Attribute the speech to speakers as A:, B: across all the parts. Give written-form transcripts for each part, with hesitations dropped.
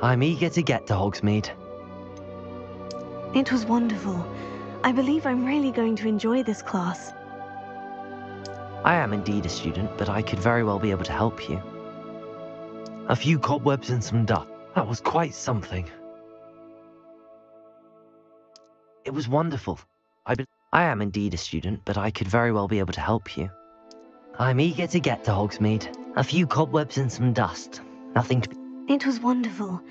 A: I'm eager to get to Hogsmeade.
B: It was wonderful. I believe I'm really going to enjoy this class.
A: I am indeed a student, but I could very well be able to help you. A few cobwebs and some dust. That was quite something. It was wonderful. I am indeed a student, but I could very well be able to help you. I'm eager to get to Hogsmeade. A few cobwebs and some dust. Nothing to...
B: It was wonderful.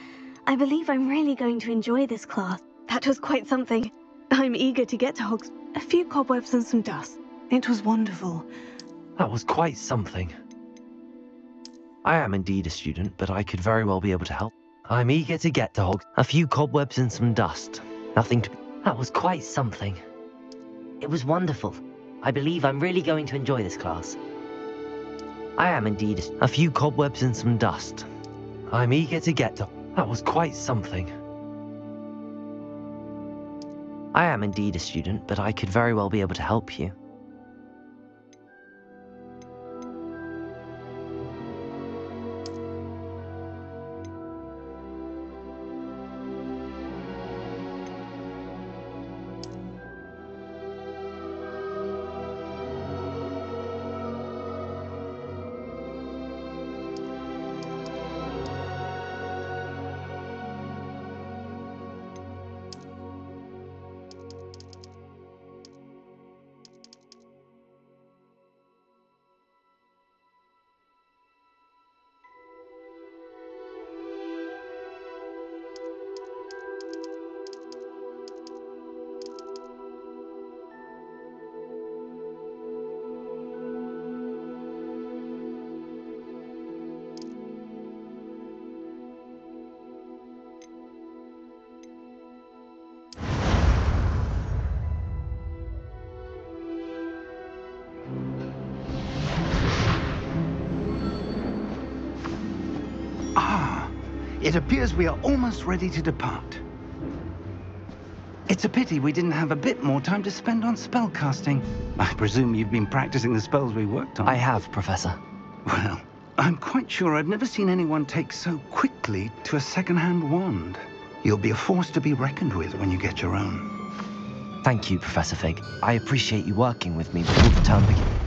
B: I believe I'm really going to enjoy this class. That was quite something. I'm eager to get to Hogsmeade. A few cobwebs and some dust. It was wonderful.
A: That was quite something. I am indeed a student, but I could very well be able to help. I'm eager to get to Hogsmeade. A few cobwebs and some dust. Nothing to... That was quite something. It was wonderful. I believe I'm really going to enjoy this class. I am indeed a few cobwebs and some dust. I'm eager to get to... That was quite something. I am indeed a student, but I could very well be able to help you.
C: It appears we are almost ready to depart. It's a pity we didn't have a bit more time to spend on spellcasting. I presume you've been practicing the spells we worked on.
A: I have, Professor.
C: Well, I'm quite sure I've never seen anyone take so quickly to a second-hand wand. You'll be a force to be reckoned with when you get your own.
A: Thank you, Professor Fig. I appreciate you working with me before the term begins.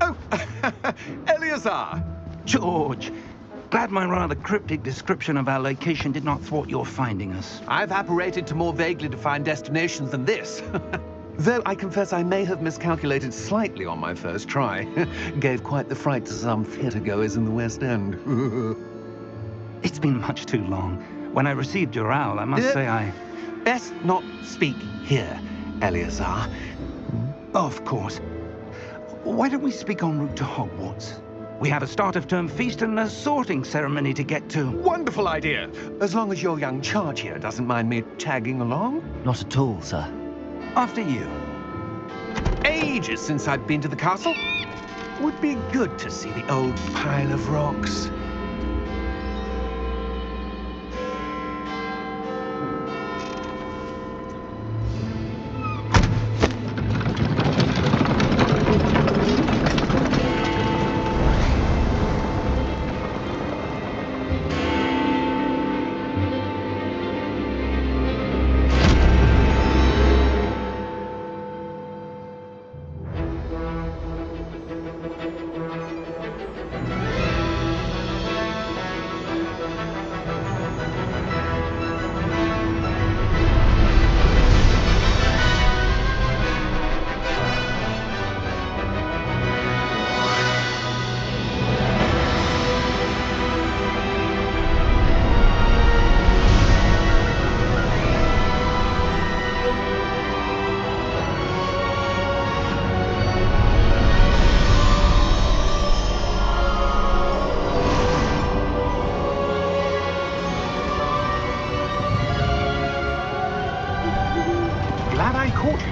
D: Oh, Eleazar!
C: George, glad my rather cryptic description of our location did not thwart your finding us.
D: I've apparated to more vaguely defined destinations than this. Though I confess I may have miscalculated slightly on my first try. Gave quite the fright to some theatre-goers in the West End.
C: It's been much too long. When I received your owl, I must say I...
D: Best not speak here, Eleazar.
C: Of course. Why don't we speak en route to Hogwarts? We have a start-of-term feast and a sorting ceremony to get to.
D: Wonderful idea! As long as your young charge here doesn't mind me tagging along.
A: Not at all, sir.
C: After you.
D: Ages since I've been to the castle. Would be good to see the old pile of rocks.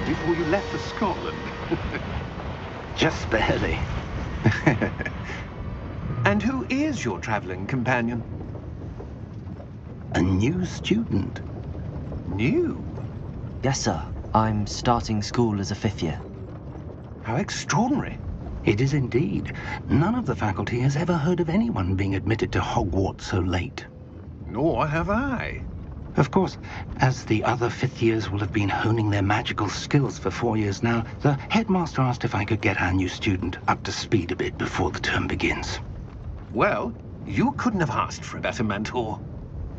D: Before you left for Scotland.
C: Just barely.
D: And who is your traveling companion?
C: A new student.
D: New?
A: Yes, sir. I'm starting school as a 5th year.
D: How extraordinary.
C: It is indeed. None of the faculty has ever heard of anyone being admitted to Hogwarts so late.
D: Nor have I.
C: Of course, as the other fifth years will have been honing their magical skills for 4 years now, the headmaster asked if I could get our new student up to speed a bit before the term begins.
D: Well, you couldn't have asked for a better mentor.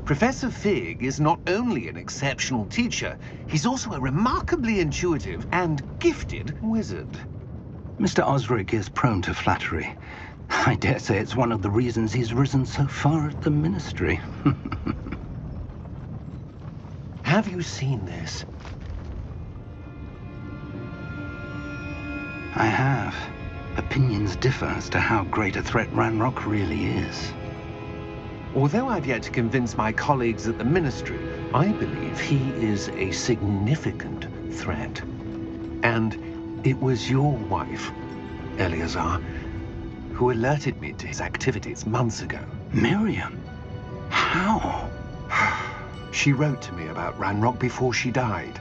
D: Professor Fig is not only an exceptional teacher, he's also a remarkably intuitive and gifted wizard.
C: Mr. Osric is prone to flattery. I dare say it's one of the reasons he's risen so far at the ministry.
D: Have you seen this?
C: I have. Opinions differ as to how great a threat Ranrock really is.
D: Although I've yet to convince my colleagues at the Ministry, I believe he is a significant threat. And it was your wife, Eleazar, who alerted me to his activities months ago.
C: Miriam? How?
D: She wrote to me about Ranrock before she died,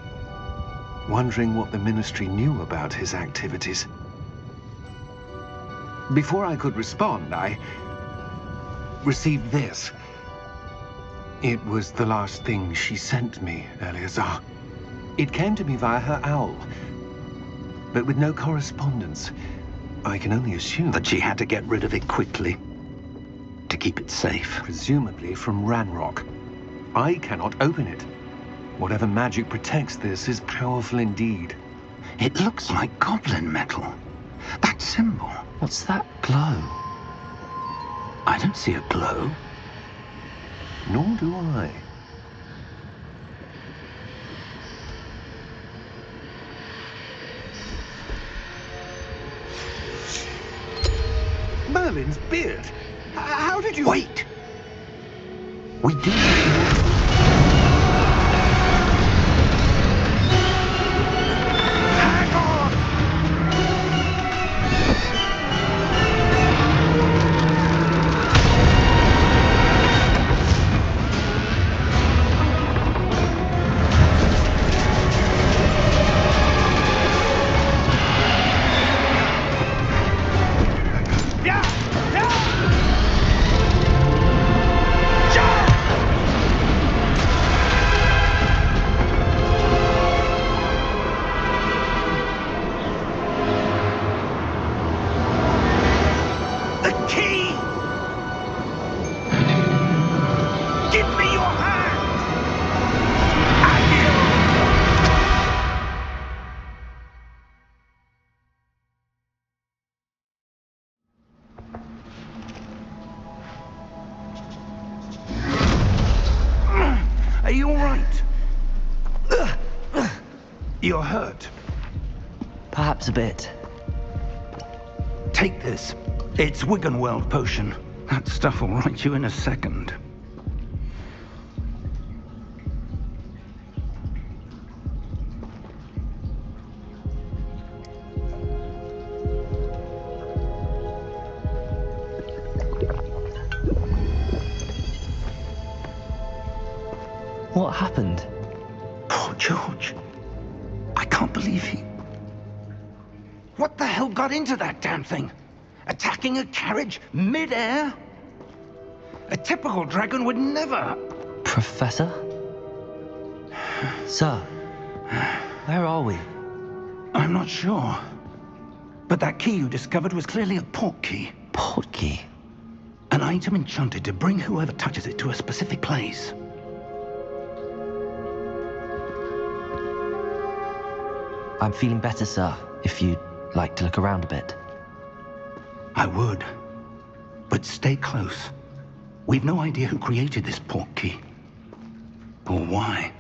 D: wondering what the Ministry knew about his activities. Before I could respond, I received this. It was the last thing she sent me, Eleazar. It came to me via her owl, but with no correspondence. I can only assume
C: that she had to get rid of it quickly, to keep it safe.
D: Presumably from Ranrock. I cannot open it. Whatever magic protects this is powerful indeed.
C: It looks like goblin metal. That symbol.
A: What's that glow?
C: I don't see a glow.
D: Nor do I. Merlin's beard. How did you...
C: Wait! We did...
D: Hang on!
C: Are you all right? You're hurt.
A: Perhaps a bit.
C: Take this. It's Wiggenweld potion. That stuff will right you in a second.
A: What happened?
C: Poor George. I can't believe he... What the hell got into that damn thing? Attacking a carriage mid-air? A typical dragon would never...
A: Professor? Sir, where are we?
C: I'm not sure. But that key you discovered was clearly a port key.
A: Port key?
C: An item enchanted to bring whoever touches it to a specific place.
A: I'm feeling better, sir, if you'd like to look around a bit.
C: I would. But stay close. We've no idea who created this port key. Or why.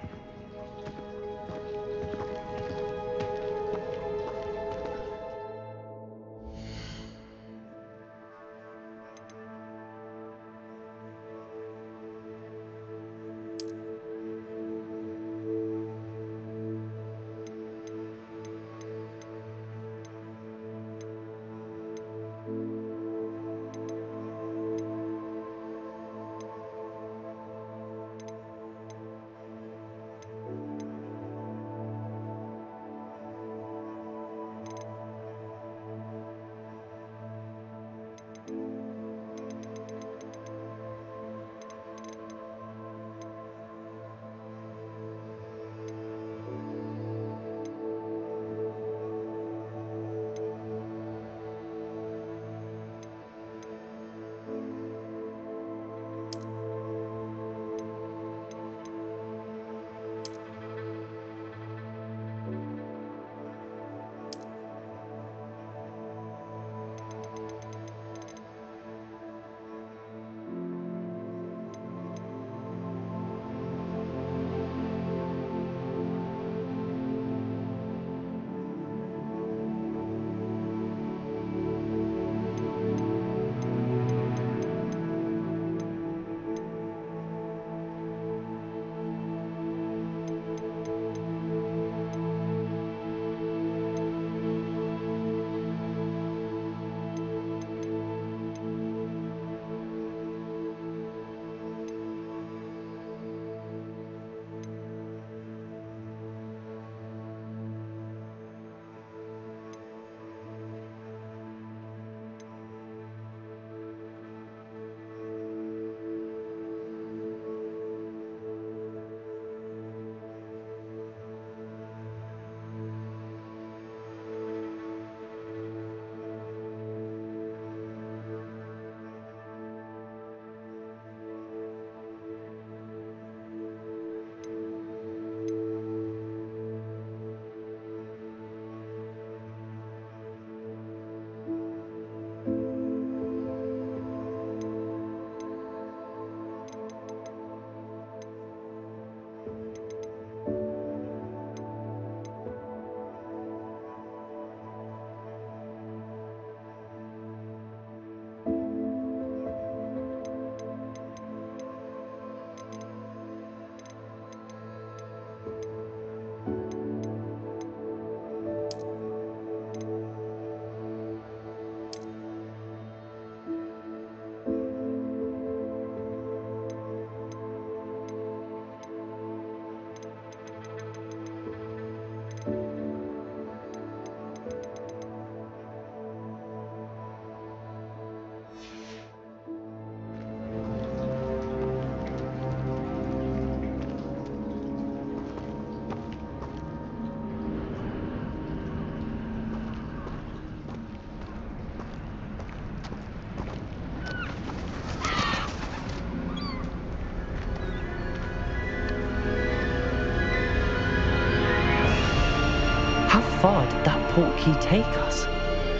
A: far did that portkey take us?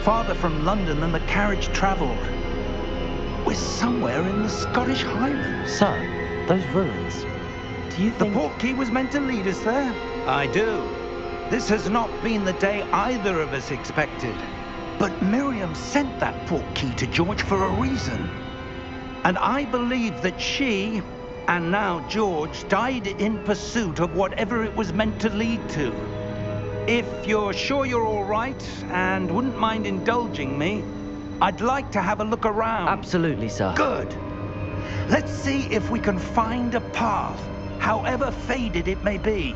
C: Farther from London than the carriage travelled. We're somewhere in the Scottish Highlands.
A: Sir, those ruins. Do you think...
C: The portkey was meant to lead us there? I do. This has not been the day either of us expected. But Miriam sent that portkey to George for a reason. And I believe that she, and now George, died in pursuit of whatever it was meant to lead to. If you're sure you're all right, and wouldn't mind indulging me, I'd like to have a look around.
A: Absolutely, sir.
C: Good. Let's see if we can find a path, however faded it may be.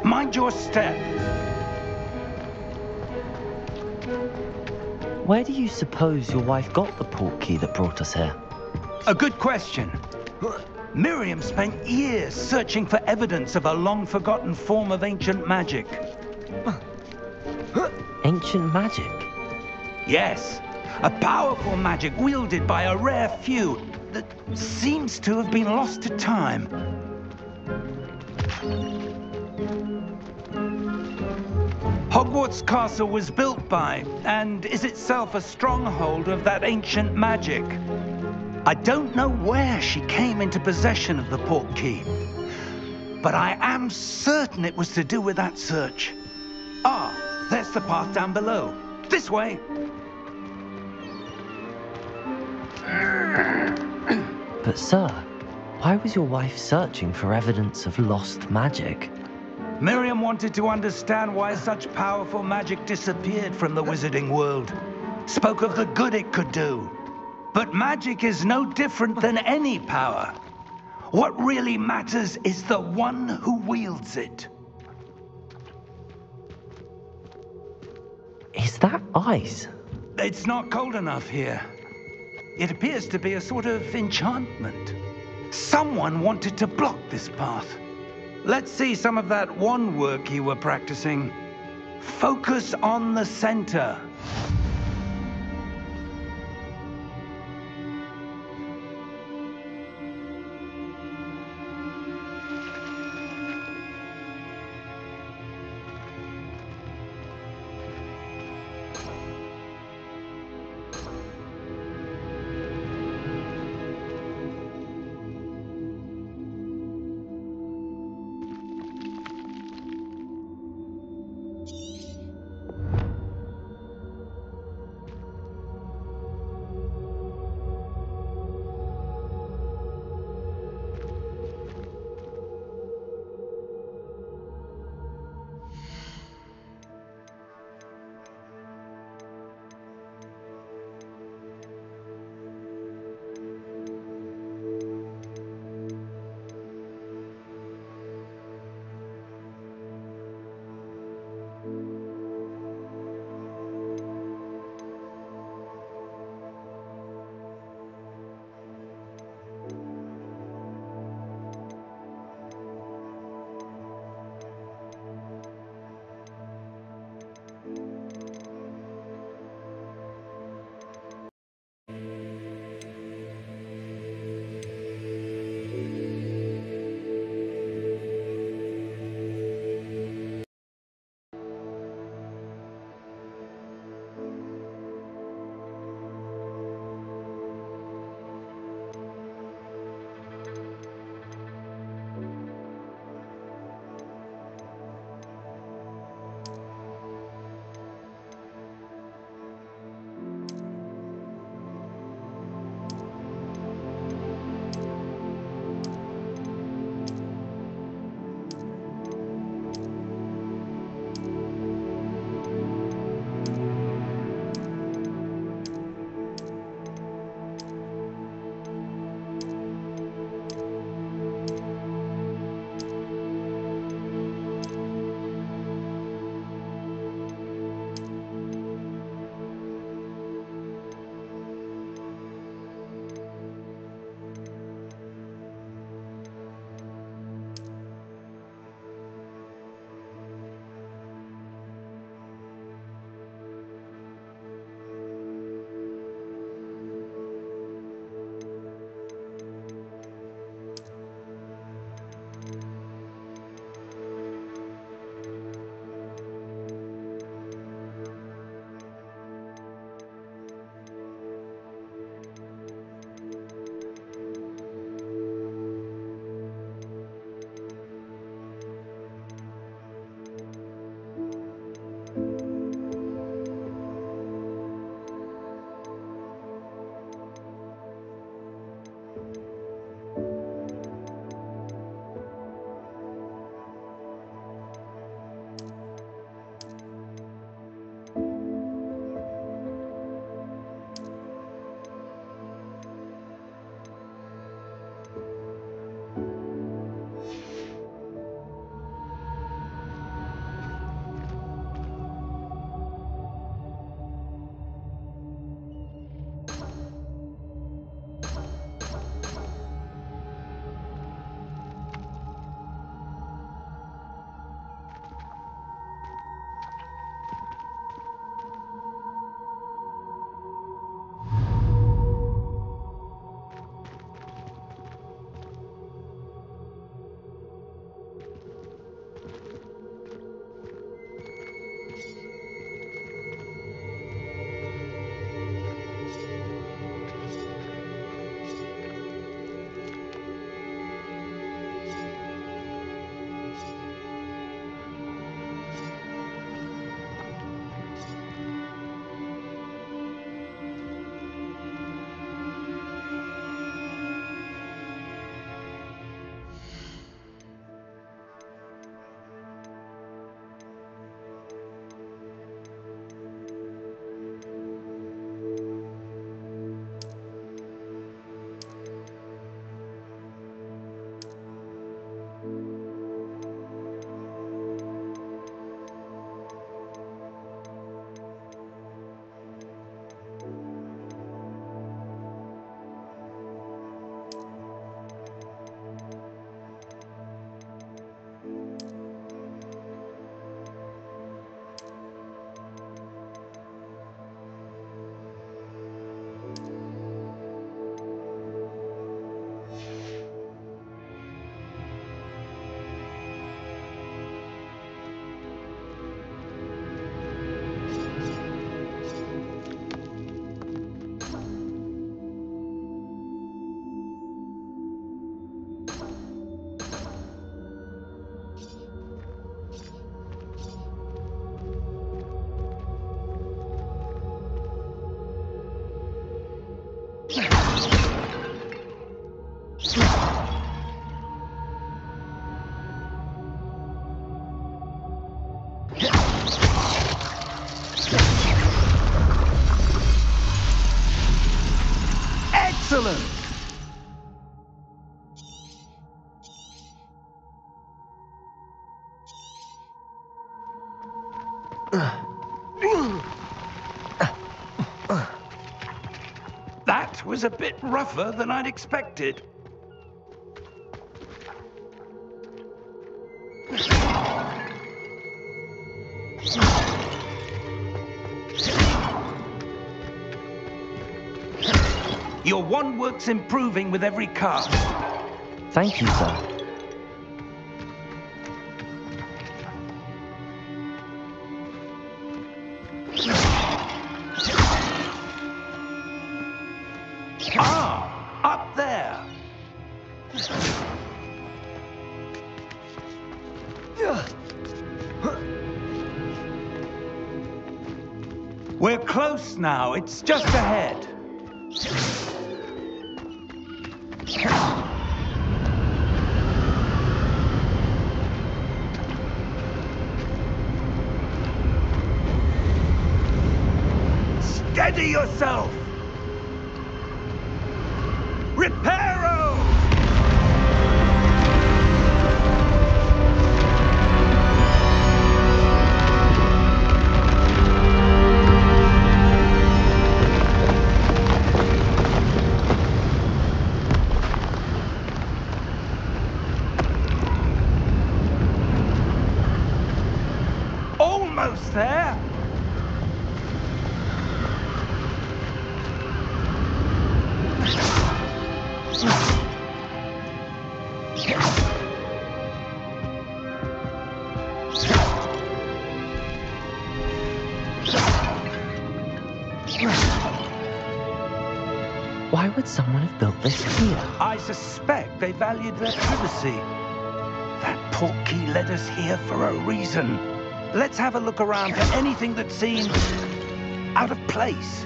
C: Mind your step.
A: Where do you suppose your wife got the portkey that brought us here?
C: A good question. Miriam spent years searching for evidence of a long-forgotten form of ancient magic.
A: Ancient magic?
C: Yes, a powerful magic wielded by a rare few that seems to have been lost to time. Hogwarts Castle was built by, and is itself a stronghold of that ancient magic. I don't know where she came into possession of the portkey, but I am certain it was to do with that search. Ah, there's the path down below. This way.
A: But sir, why was your wife searching for evidence of lost magic?
C: Miriam wanted to understand why such powerful magic disappeared from the wizarding world. Spoke of the good it could do. But magic is no different than any power. What really matters is the one who wields it.
A: Is that ice?
C: It's not cold enough here. It appears to be a sort of enchantment. Someone wanted to block this path. Let's see some of that wand work you were practicing. Focus on the center. That was a bit rougher than I'd expected. Your wand work's improving with every cast.
A: Thank you, sir.
C: Ah, up there. We're close now. It's just ahead. Steady yourself! Reparo! Almost there!
A: Why would someone have built this here?
C: I suspect they valued their privacy. That portkey led us here for a reason. Let's have a look around for anything that seems out of place.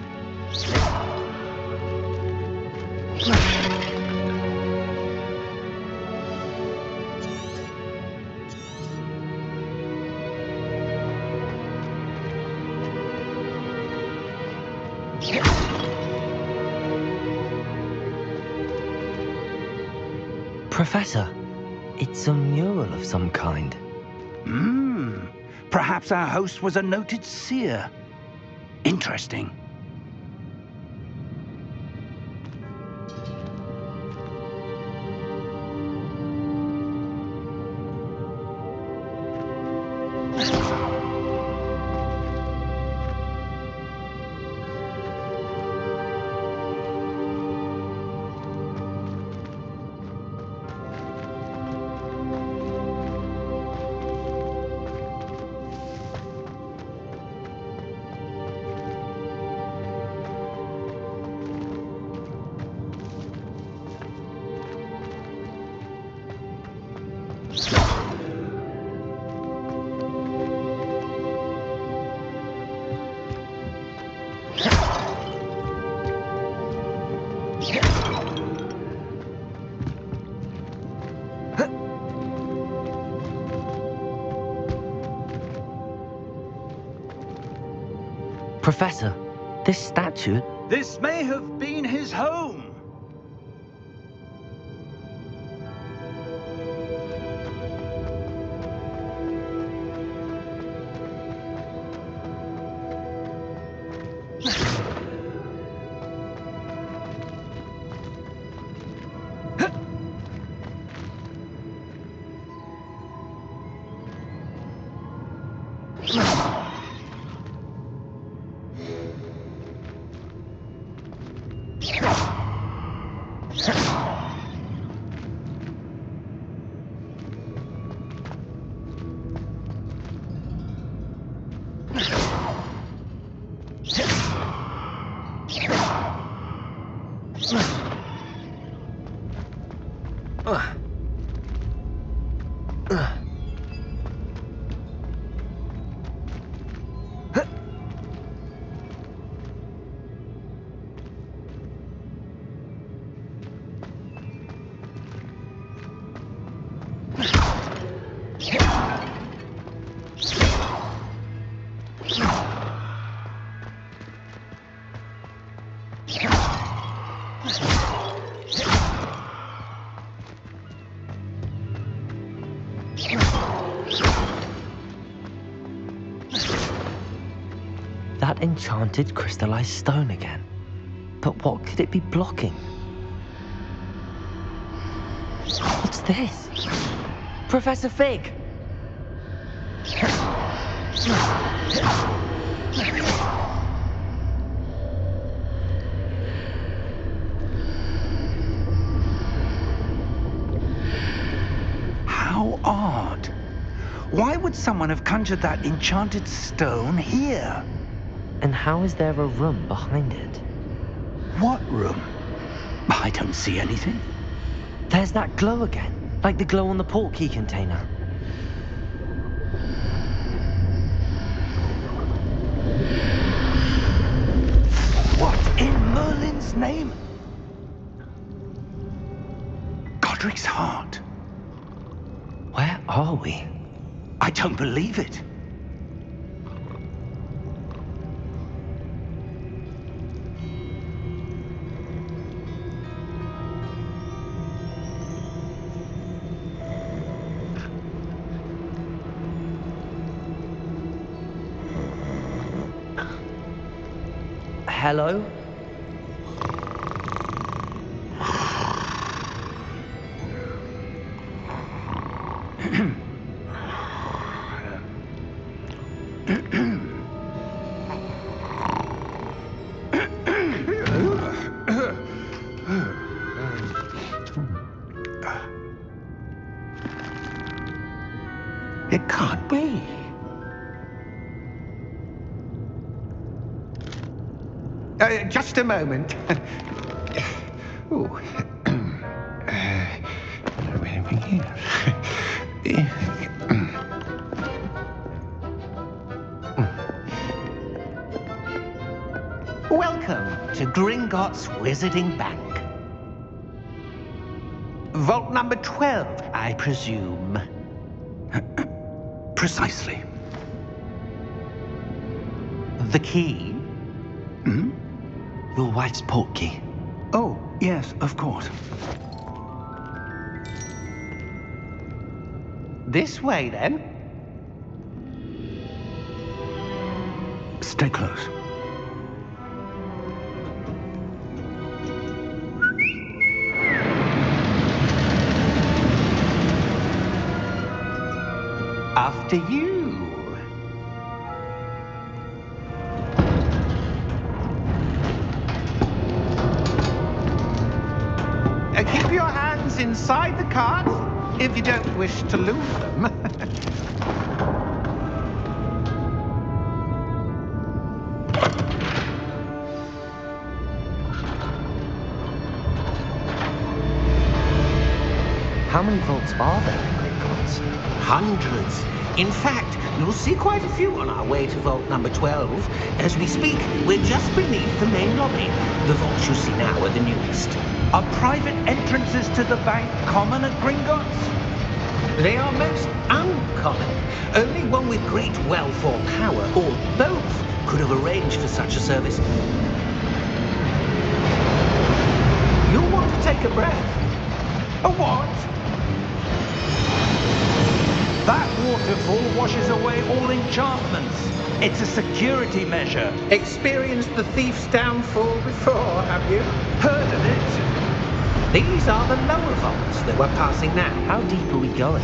A: Professor, it's a mural of some kind.
C: Perhaps our host was a noted seer. Interesting.
A: Professor, this statue...
C: This may have been his home.
A: That enchanted crystallized stone again. But what could it be blocking? What's this? Professor Fig!
C: How odd. Why would someone have conjured that enchanted stone here?
A: And how is there a room behind it?
C: What room? I don't see anything.
A: There's that glow again, like the glow on the portkey container.
C: What in Merlin's name? Godric's heart.
A: Where are we?
C: I don't believe it.
A: Hello?
C: It can't be. Just a moment. Oh. Welcome to Gringotts Wizarding Bank. Vault number 12, I presume. Precisely. The key?
A: Hmm? Your wife's portkey.
C: Oh, yes, of course. This way, then. Stay close. After you. Keep your hands inside the cart if you don't wish to lose them.
A: How many vaults are there in Gringotts?
E: Hundreds. In fact, you'll see quite a few on our way to vault number 12. As we speak, we're just beneath the main lobby. The vaults you see now are the newest.
C: Are private entrances to the bank common at Gringotts?
E: They are most uncommon. Only one with great wealth or power, or both, could have arranged for such a service. You'll want to take a breath.
C: A what? That waterfall washes away all enchantments. It's a security measure.
E: Experienced the thief's downfall before, have you?
C: Heard of it?
E: These are the lower vaults that we're passing now.
A: How deep are we going?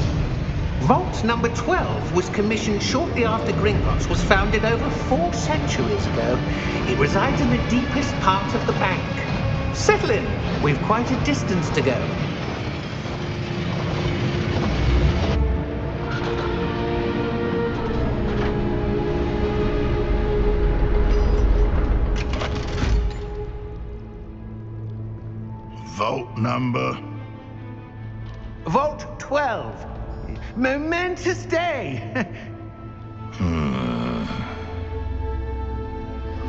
E: Vault number 12 was commissioned shortly after Gringotts was founded over 4 centuries ago. It resides in the deepest part of the bank. Settle in. We've quite a distance to go.
C: Vault number? Vault 12. Momentous day.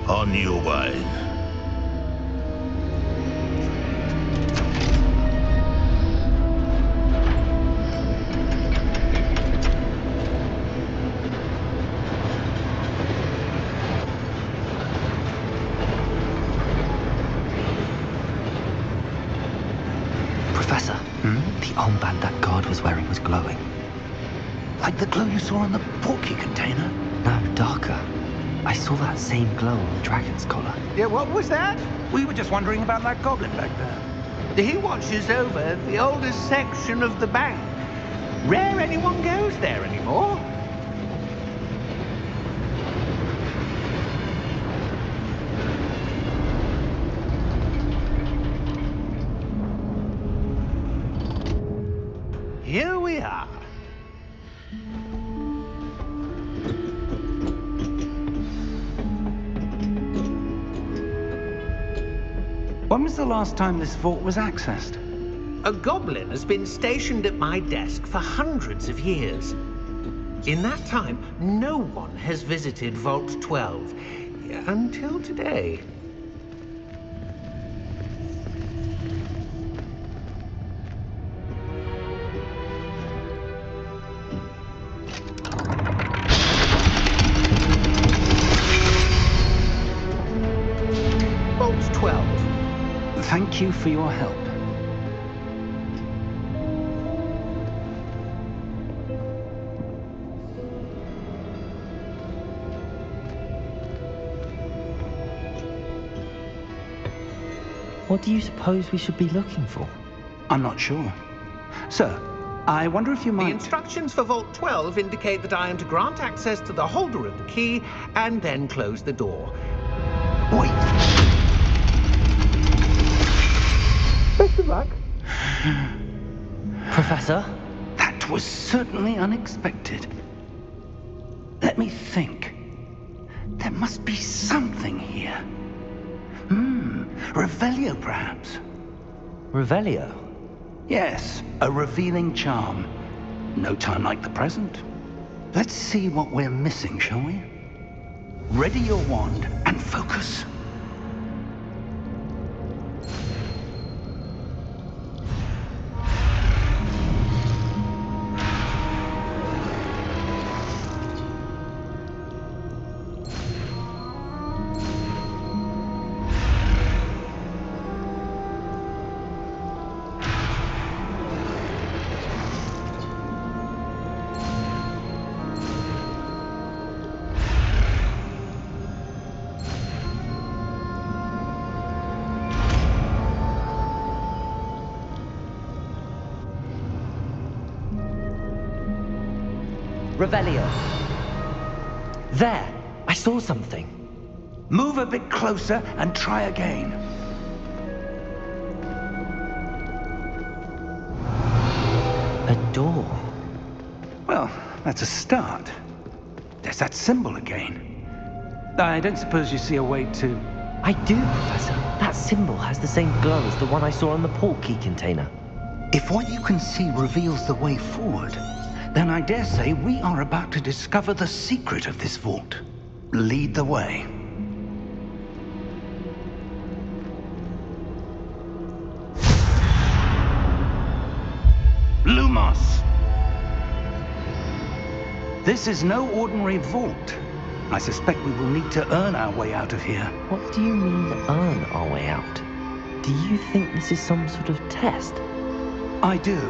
F: On your way.
A: Professor, the armband that guard was wearing was glowing.
C: Like the glow you saw on the portkey container?
A: No, darker. I saw that same glow on the dragon's collar.
E: Yeah, what was that?
C: We were just wondering about that goblin back there.
E: He watches over the oldest section of the bank. Rare anyone goes there anymore. Here we are.
C: When was the last time this vault was accessed?
E: A goblin has been stationed at my desk for hundreds of years. In that time, no one has visited Vault 12 until today. Vault 12.
C: Thank you for your help.
A: What do you suppose we should be looking for?
C: I'm not sure. Sir, I wonder if you might...
E: The instructions for Vault 12 indicate that I am to grant access to the holder of the key and then close the door.
C: Wait!
E: Best of luck.
A: Professor?
C: That was certainly unexpected. Let me think. There must be something here. Revelio, perhaps?
A: Revelio?
C: Yes, a revealing charm. No time like the present. Let's see what we're missing, shall we? Ready your wand and focus.
A: Revelio. There! I saw something.
C: Move a bit closer and try again.
A: A door.
C: Well, that's a start. There's that symbol again. I don't suppose you see a way to...
A: I do, Professor. That symbol has the same glow as the one I saw on the port key container.
C: If what you can see reveals the way forward, then I dare say we are about to discover the secret of this vault. Lead the way. Lumos! This is no ordinary vault. I suspect we will need to earn our way out of here.
A: What do you mean, earn our way out? Do you think this is some sort of test?
C: I do.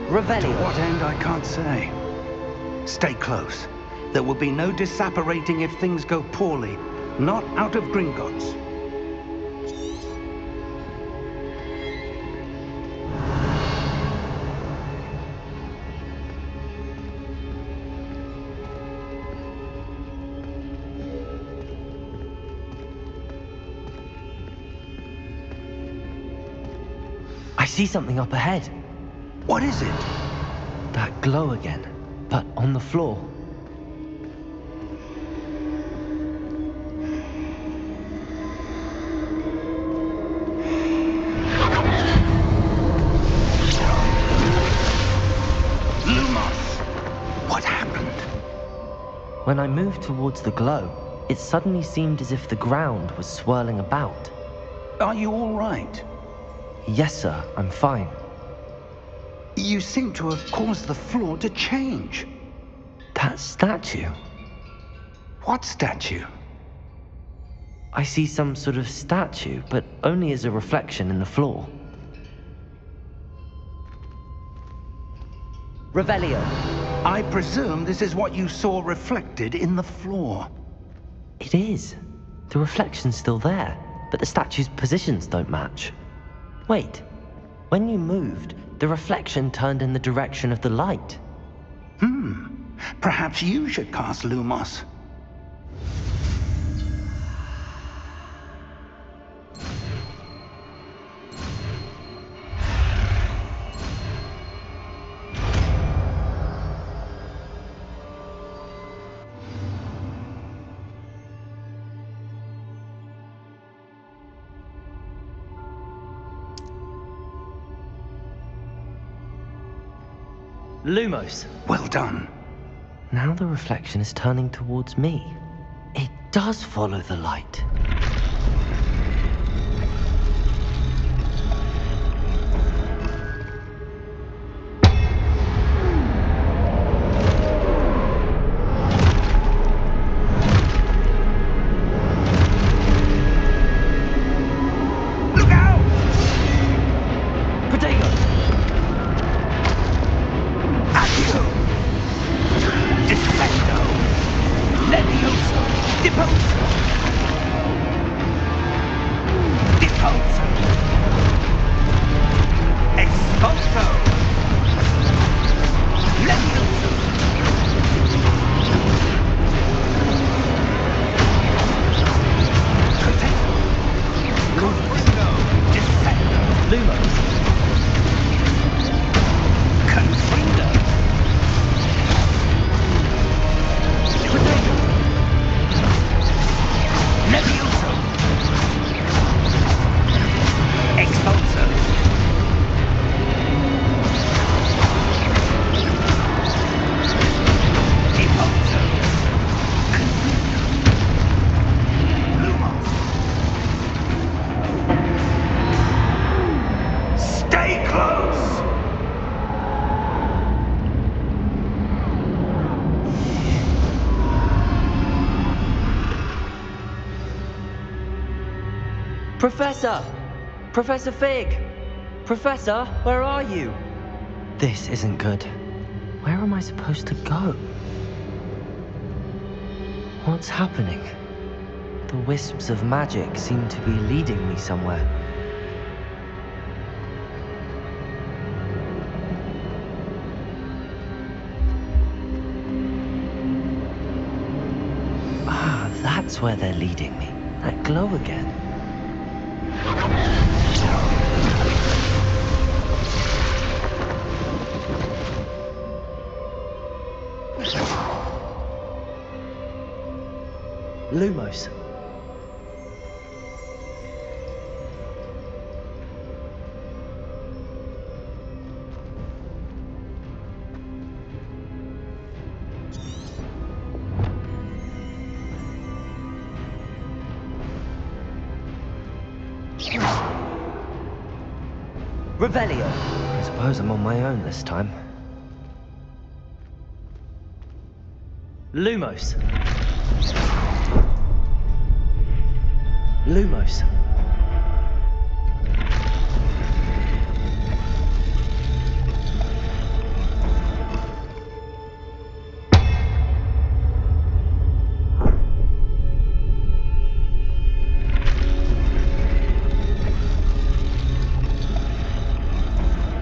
A: Revelio.
C: To what end, I can't say. Stay close. There will be no disapparating if things go poorly. Not out of Gringotts.
A: I see something up ahead.
C: What is it?
A: That glow again, but on the floor.
C: Lumos! What happened?
A: When I moved towards the glow, it suddenly seemed as if the ground was swirling about.
C: Are you all right?
A: Yes, sir, I'm fine.
C: You seem to have caused the floor to change.
A: That statue.
C: What statue?
A: I see some sort of statue, but only as a reflection in the floor. Revelio.
C: I presume this is what you saw reflected in the floor.
A: It is. The reflection's still there, but the statue's positions don't match. Wait. When you moved, the reflection turned in the direction of the light.
C: Perhaps you should cast Lumos.
A: Lumos.
C: Well done.
A: Now the reflection is turning towards me. It does follow the light.
C: Look out!
A: Potato!
C: Accio! Defecto! Levioso! Deposo! Deposo! Exposo! Levioso! Potato! Confringo! Defecto!
A: Lumos.
C: Confringo! Potato! Levioso! Expulso! Expulso! Lumos! Stay close!
A: Professor! Professor Fig! Professor, where are you? This isn't good. Where am I supposed to go? What's happening? The wisps of magic seem to be leading me somewhere. Ah, that's where they're leading me. That glow again. Lumos. Revelio. I suppose I'm on my own this time. Lumos. Lumos.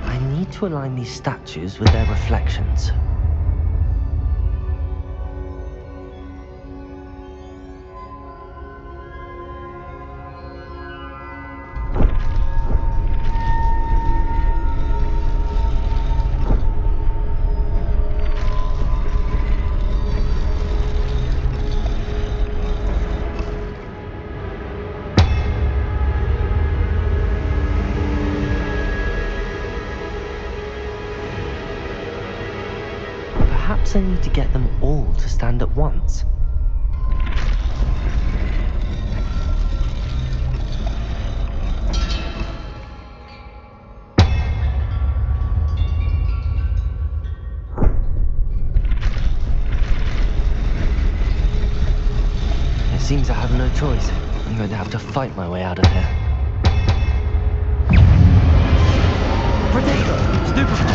A: I need to align these statues with their reflections. Perhaps I need to get them all to stand at once. It seems I have no choice. I'm going to have to fight my way out of here. Potato! Stupefy!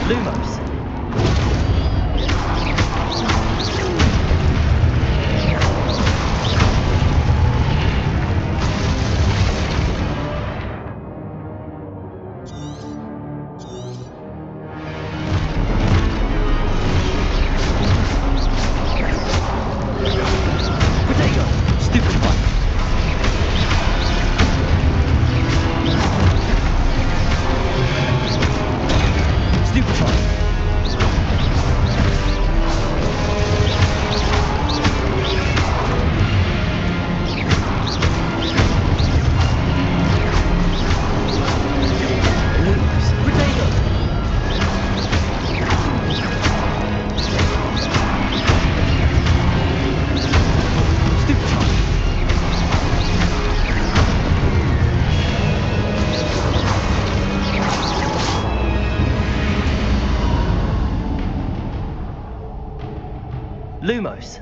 A: Lumos. Lumos.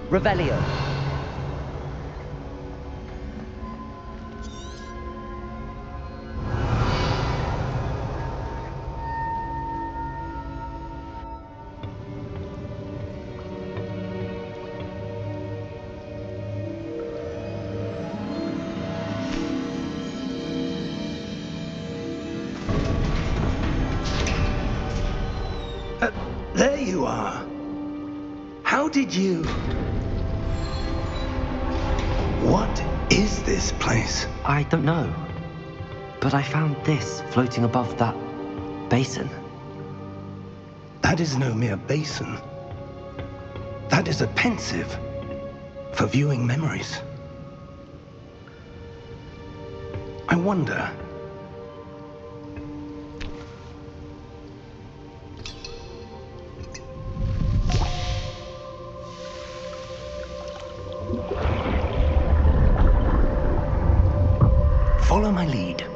A: Revelio.
C: There you are. How did you... What is this place?
A: I don't know. But I found this floating above that basin.
C: That is no mere basin. That is a pensive for viewing memories. I wonder... Follow my lead.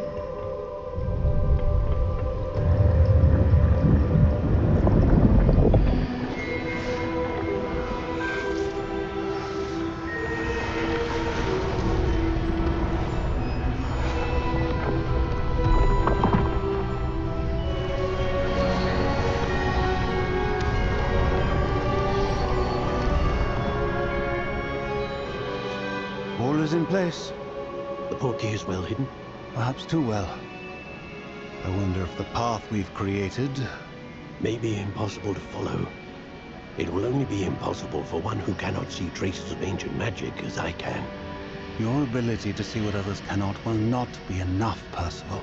F: All is in place.
G: The portkey is well hidden?
F: Perhaps too well. I wonder if the path we've created...
G: may be impossible to follow. It will only be impossible for one who cannot see traces of ancient magic as I can.
F: Your ability to see what others cannot will not be enough, Percival.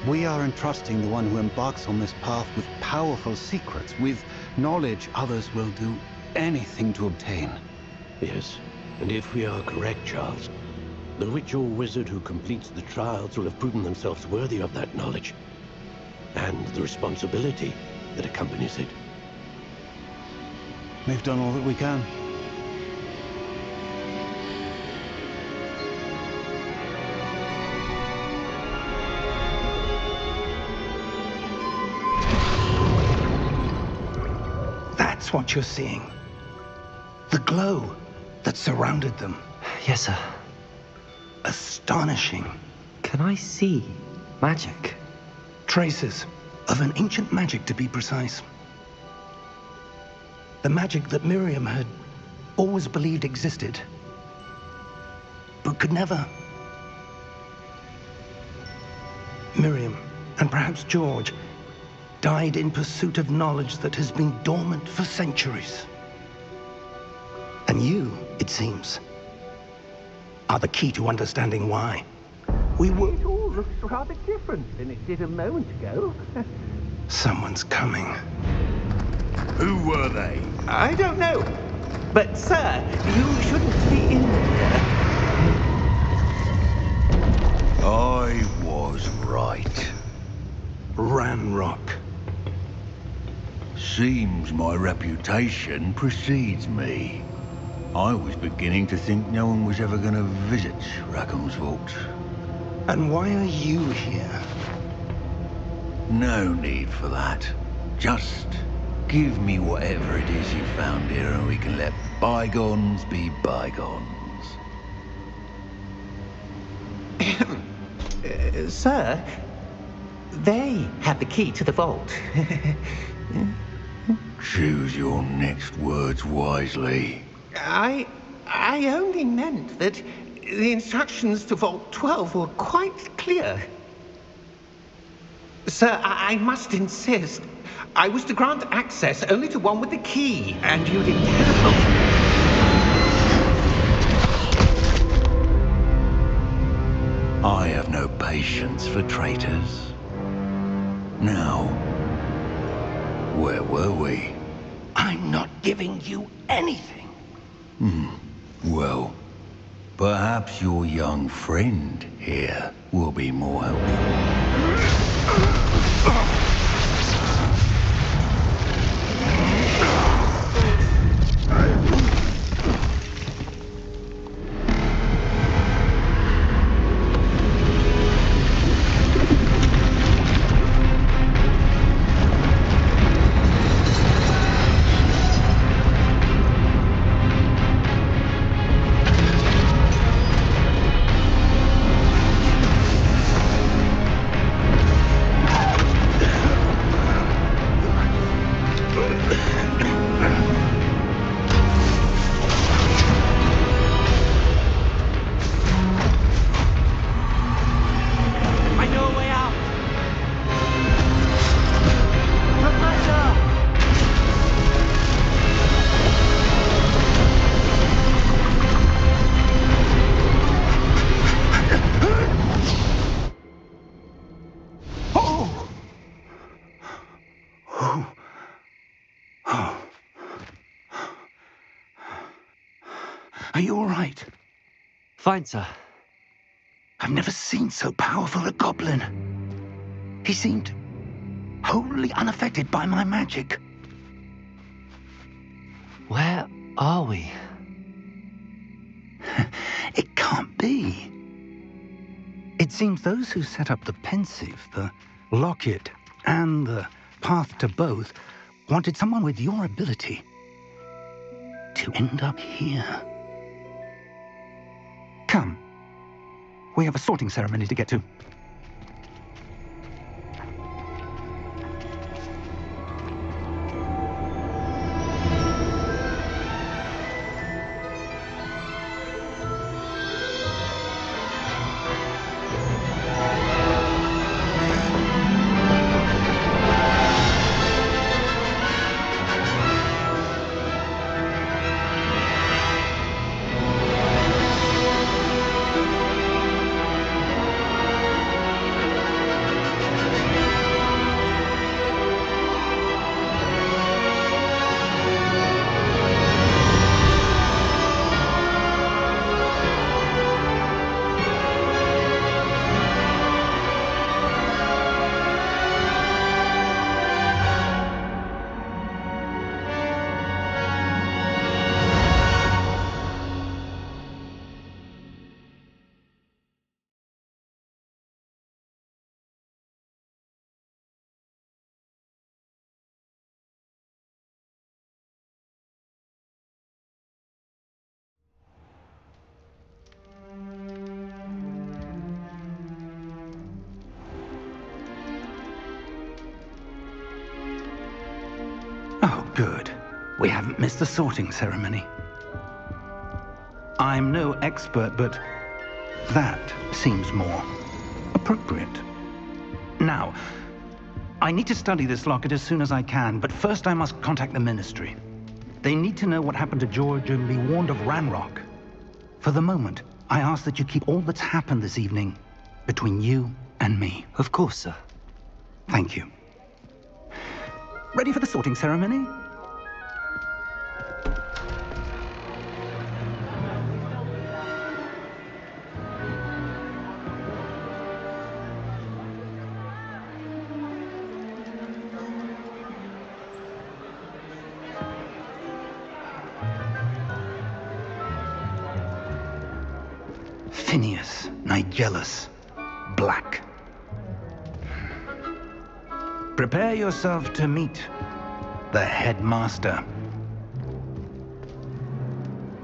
F: We are entrusting the one who embarks on this path with powerful secrets, with knowledge others will do anything to obtain.
G: Yes, and if we are correct, Charles, the witch or wizard who completes the trials will have proven themselves worthy of that knowledge, and the responsibility that accompanies it.
F: We've done all that we can.
C: That's what you're seeing. The glow that surrounded them.
A: Yes, sir.
C: Astonishing.
A: Can I see magic?
C: Traces of an ancient magic, to be precise. The magic that Miriam had always believed existed, but could never. Miriam, and perhaps George, died in pursuit of knowledge that has been dormant for centuries. And you, it seems, are the key to understanding why. We were...
E: It all looks rather different than it did a moment ago.
C: Someone's coming.
H: Who were they?
E: I don't know. But, sir, you shouldn't be in there.
H: I was right.
C: Ranrock.
H: Seems my reputation precedes me. I was beginning to think no one was ever going to visit Rackham's Vault.
C: And why are you here?
H: No need for that. Just give me whatever it is you found here and we can let bygones be bygones.
E: Sir, they have the key to the vault.
H: Choose your next words wisely.
E: I only meant that the instructions to Vault 12 were quite clear. Sir, I must insist. I was to grant access only to one with the key, and you didn't help.
H: I have no patience for traitors. Now, where were we?
C: I'm not giving you anything.
H: Well, perhaps your young friend here will be more helpful.
C: Are you all right?
A: Fine, sir.
C: I've never seen so powerful a goblin. He seemed wholly unaffected by my magic.
A: Where are we?
C: It can't be. It seems those who set up the pensive, the locket, and the path to both wanted someone with your ability to end up here. Come. We have a sorting ceremony to get to. Oh, good. We haven't missed the sorting ceremony. I'm no expert, but that seems more appropriate. Now, I need to study this locket as soon as I can, but first I must contact the Ministry. They need to know what happened to George and be warned of Ranrock. For the moment, I ask that you keep all that's happened this evening between you and me.
A: Of course, sir.
C: Thank you. Ready for the sorting ceremony? Phineas, Nigellus, Black. Prepare yourself to meet the headmaster.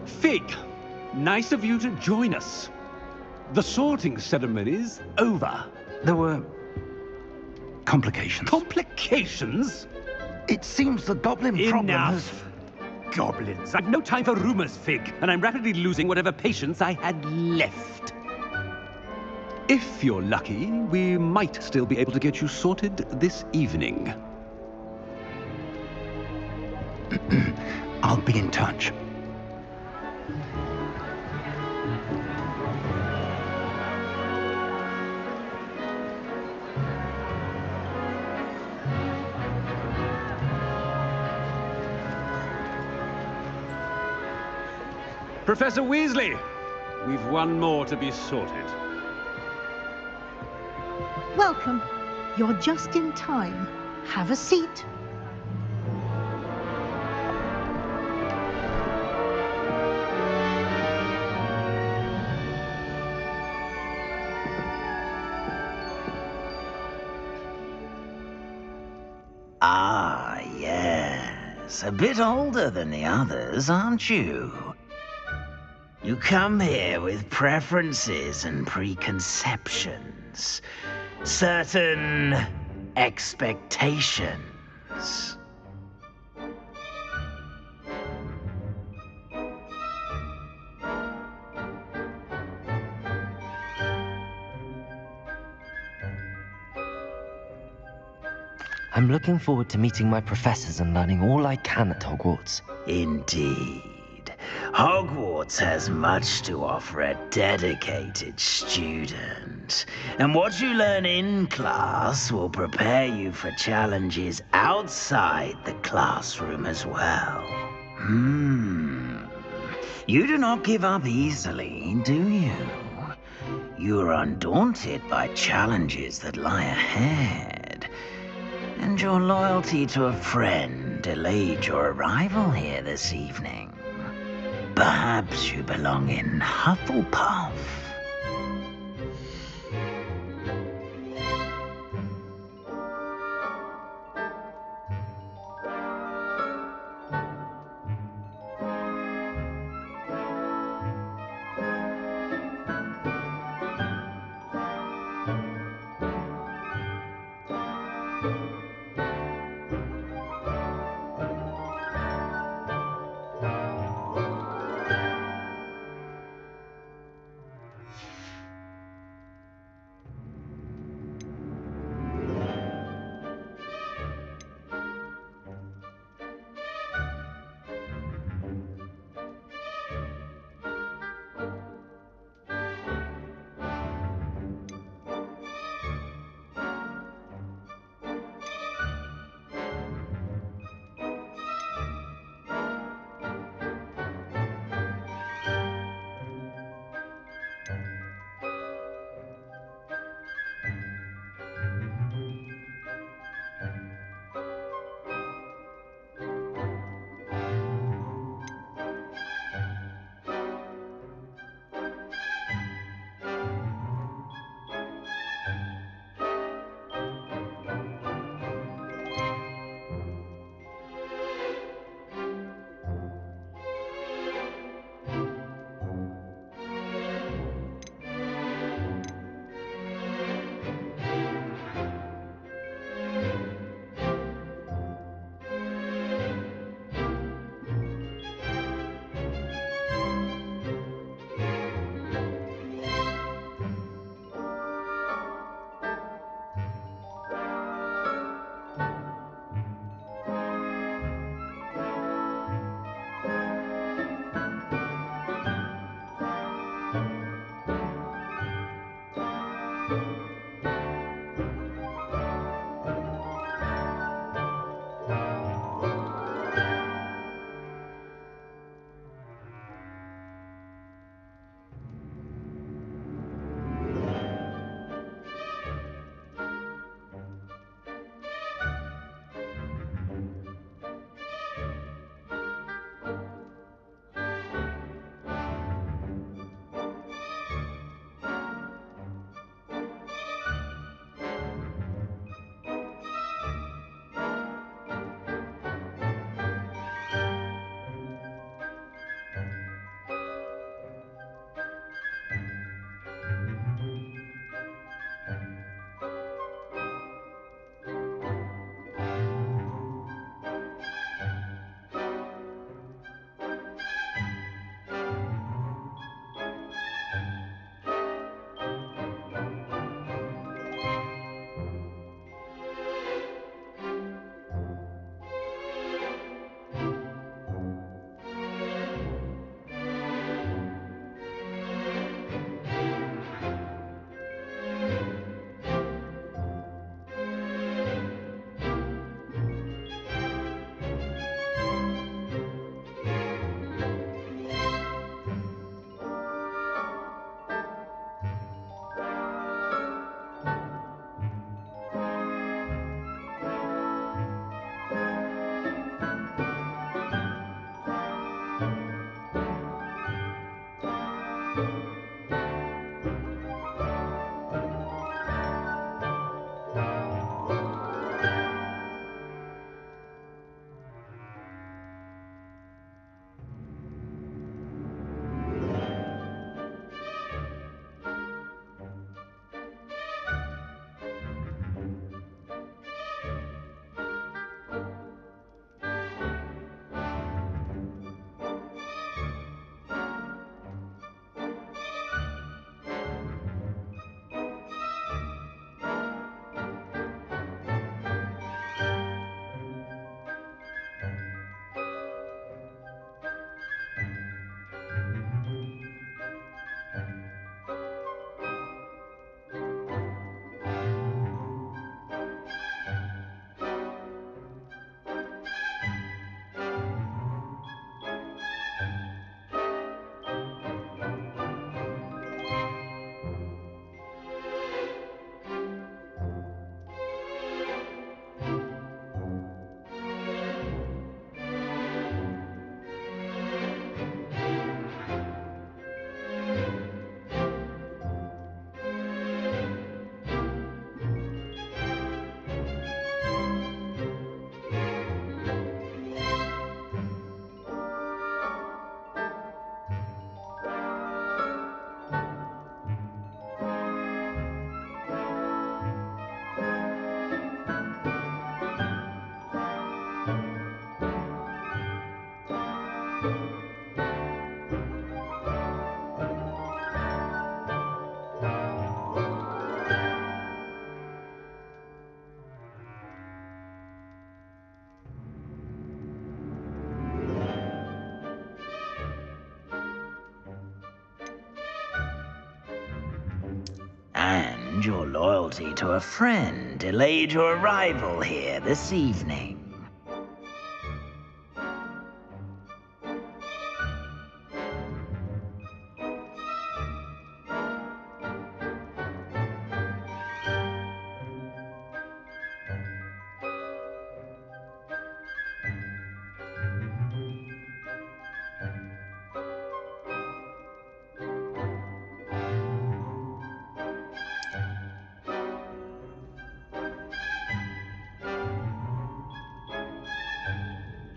I: Fig, nice of you to join us. The sorting ceremony's over.
C: There were complications.
I: Complications?
C: It seems the goblin problem has...
I: Enough. Goblins. I've no time for rumors, Fig, and I'm rapidly losing whatever patience I had left. If you're lucky, we might still be able to get you sorted this evening.
C: I'll be in touch.
I: Professor Weasley, we've one more to be sorted.
J: Welcome. You're just in time. Have a seat.
K: Ah, yes. A bit older than the others, aren't you? You come here with preferences and preconceptions. Certain expectations.
A: I'm looking forward to meeting my professors and learning all I can at Hogwarts.
K: Indeed. Hogwarts has much to offer a dedicated student. And what you learn in class will prepare you for challenges outside the classroom as well. You do not give up easily, do you? You are undaunted by challenges that lie ahead. And your loyalty to a friend delayed your arrival here this evening. Perhaps you belong in Hufflepuff. And your loyalty to a friend delayed your arrival here this evening.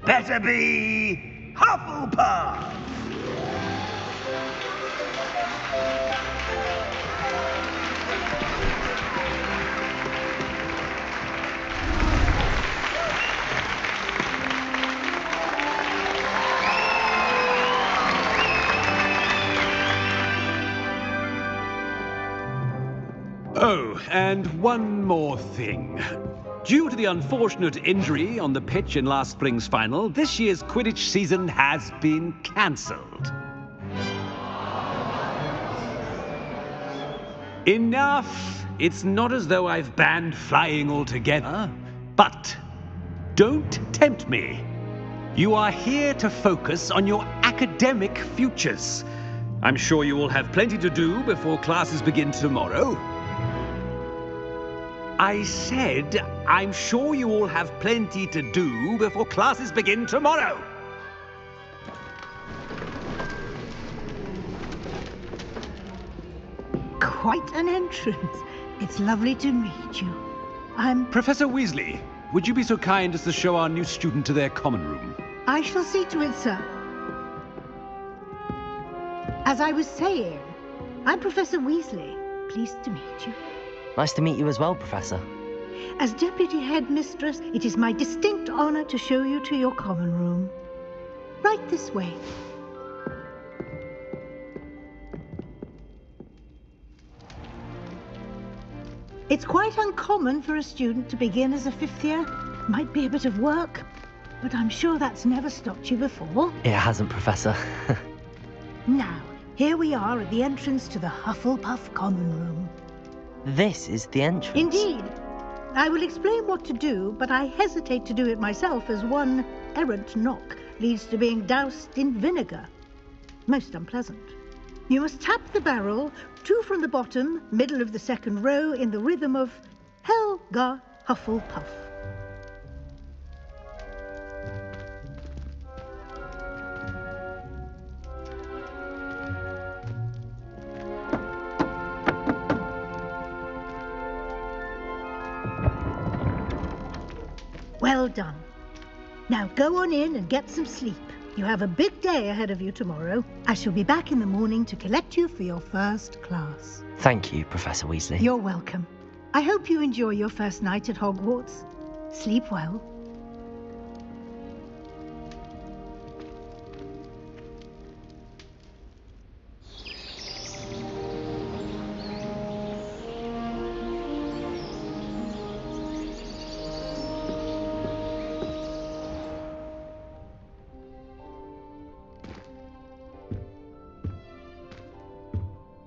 K: Better be Hufflepuff!
I: Oh, and one more thing. Due to the unfortunate injury on the pitch in last spring's final, this year's Quidditch season has been cancelled. Enough! It's not as though I've banned flying altogether, but don't tempt me. You are here to focus on your academic futures. I'm sure you will have plenty to do before classes begin tomorrow. I said, I'm sure you all have plenty to do before classes begin tomorrow.
J: Quite an entrance. It's lovely to meet you. I'm...
I: Professor Weasley, would you be so kind as to show our new student to their common room?
J: I shall see to it, sir. As I was saying, I'm Professor Weasley. Pleased to meet you.
A: Nice to meet you as well, Professor.
J: As Deputy Headmistress, it is my distinct honor to show you to your common room. Right this way. It's quite uncommon for a student to begin as a fifth year. Might be a bit of work, but I'm sure that's never stopped you before.
A: It hasn't, Professor.
J: Now, here we are at the entrance to the Hufflepuff common room.
A: This is the entrance.
J: Indeed. I will explain what to do, but I hesitate to do it myself as one errant knock leads to being doused in vinegar. Most unpleasant. You must tap the barrel, 2 from the bottom, middle of the second row, in the rhythm of Helga Hufflepuff. Well done. Now go on in and get some sleep. You have a big day ahead of you tomorrow. I shall be back in the morning to collect you for your first class.
A: Thank you, Professor Weasley.
J: You're welcome. I hope you enjoy your first night at Hogwarts. Sleep well.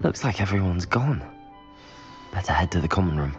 A: Looks like everyone's gone. Better head to the common room.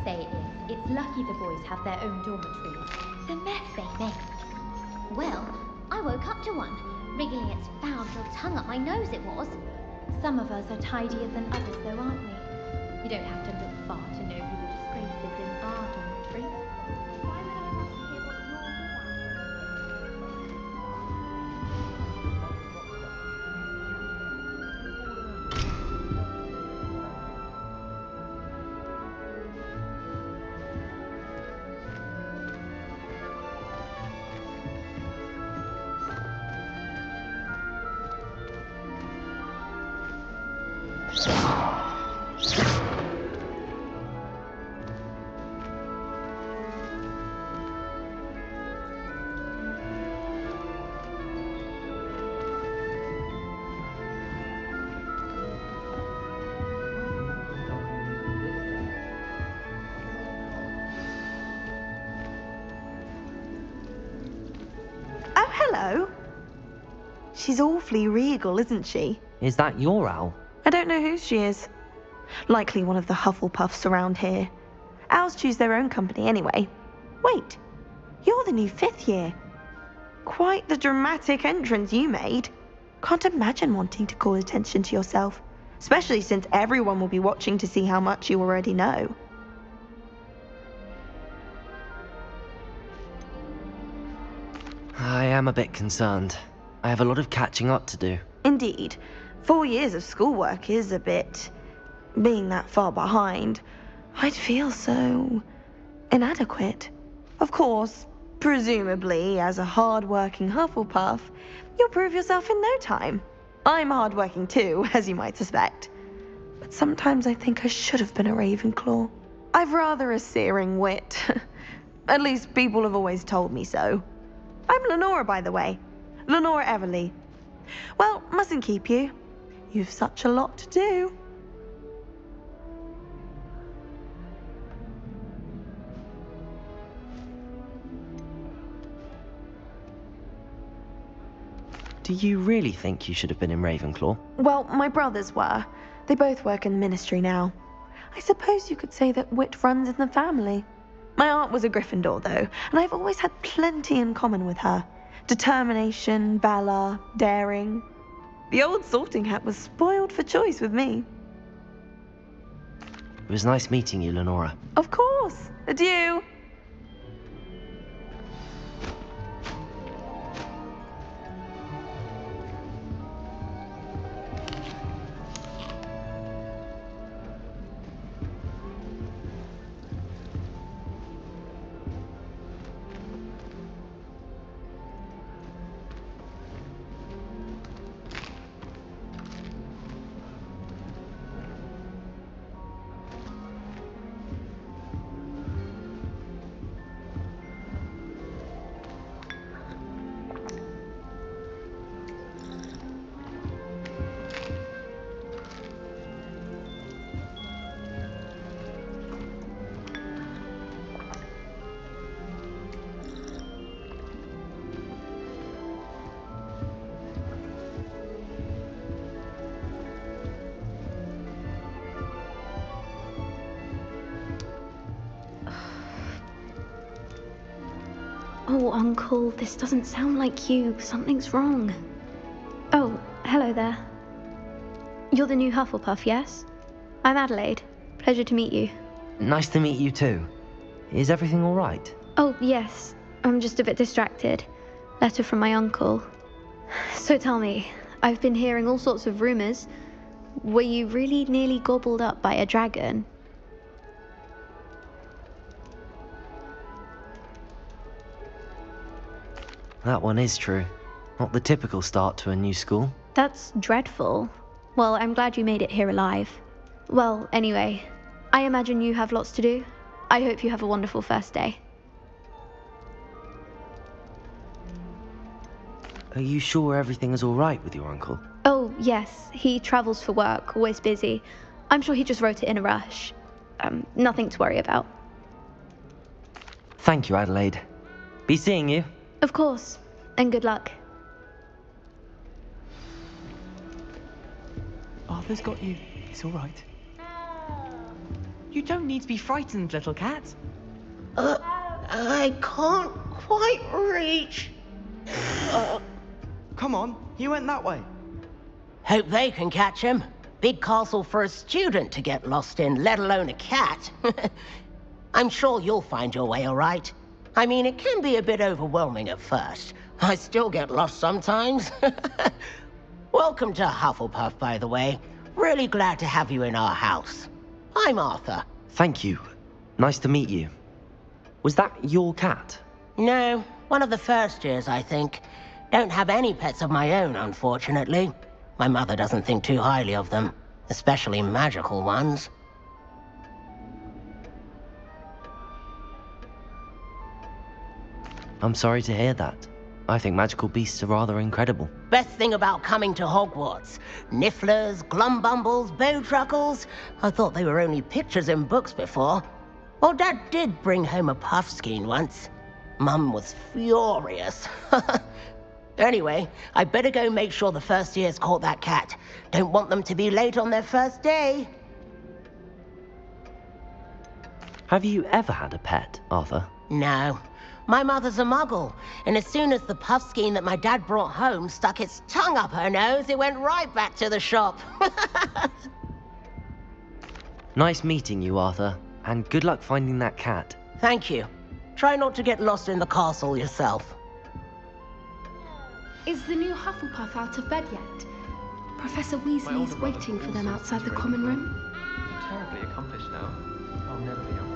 L: say it is. It's lucky the boys have their own dormitories.
M: The mess they make. Well, I woke up to one. Wriggling its foul little tongue up my nose it was.
L: Some of us are tidier than others though, aren't we? You don't have to look far to know who the disgrace is in our dormitory. Why would I want to hear what you're about?
B: Hello. She's awfully regal, isn't she?
A: Is that your owl?
B: I don't know who she is. Likely one of the Hufflepuffs around here. Owls choose their own company anyway. Wait, you're the new 5th year. Quite the dramatic entrance you made. Can't imagine wanting to call attention to yourself, especially since everyone will be watching to see how much you already know.
A: I am a bit concerned. I have a lot of catching up to do.
B: Indeed. 4 years of schoolwork is a bit... Being that far behind, I'd feel so... inadequate. Of course, presumably, as a hard-working Hufflepuff, you'll prove yourself in no time. I'm hard-working too, as you might suspect. But sometimes I think I should have been a Ravenclaw. I've rather a searing wit. At least people have always told me so. I'm Lenora, by the way. Lenora Everly. Well, mustn't keep you. You've such a lot to do.
A: Do you really think you should have been in Ravenclaw?
B: Well, my brothers were. They both work in the Ministry now. I suppose you could say that wit runs in the family. My aunt was a Gryffindor, though, and I've always had plenty in common with her. Determination, valor, daring. The old sorting hat was spoiled for choice with me.
A: It was nice meeting you, Lenora.
B: Of course. Adieu. Oh, Uncle, this doesn't sound like you. Something's wrong. Oh, hello there. You're the new Hufflepuff, yes? I'm Adelaide. Pleasure to meet you.
A: Nice to meet you too. Is everything all right?
B: Oh, yes. I'm just a bit distracted. Letter from my uncle. So tell me, I've been hearing all sorts of rumors. Were you really nearly gobbled up by a dragon?
A: That one is true. Not the typical start to a new school.
B: That's dreadful. Well, I'm glad you made it here alive. Well, anyway, I imagine you have lots to do. I hope you have a wonderful first day.
A: Are you sure everything is all right with your uncle?
B: Oh, yes. He travels for work, always busy. I'm sure he just wrote it in a rush. Nothing to worry about.
A: Thank you, Adelaide. Be seeing you.
B: Of course. And good luck.
N: Arthur's got you. It's all right. You don't need to be frightened, little cat.
O: I can't quite reach.
N: Come on, he went that way.
O: Hope they can catch him. Big castle for a student to get lost in, let alone a cat. I'm sure you'll find your way all right. I mean, it can be a bit overwhelming at first. I still get lost sometimes. Welcome to Hufflepuff, by the way. Really glad to have you in our house. I'm Arthur.
A: Thank you. Nice to meet you. Was that your cat?
O: No, one of the first years, I think. Don't have any pets of my own, unfortunately. My mother doesn't think too highly of them, especially magical ones.
A: I'm sorry to hear that. I think magical beasts are rather incredible.
O: Best thing about coming to Hogwarts. Nifflers, glumbumbles, bowtruckles. I thought they were only pictures in books before. Well, Dad did bring home a puffskein once. Mum was furious. Anyway, I better go make sure the first years caught that cat. Don't want them to be late on their first day.
A: Have you ever had a pet, Arthur?
O: No. My mother's a muggle, and as soon as the puffskein that my dad brought home stuck its tongue up her nose, it went right back to the shop.
A: Nice meeting you, Arthur, and good luck finding that cat.
O: Thank you. Try not to get lost in the castle yourself.
P: Is the new Hufflepuff out of bed yet? Professor Weasley is waiting for them outside the common room.
N: I'm terribly accomplished now. I'll never be a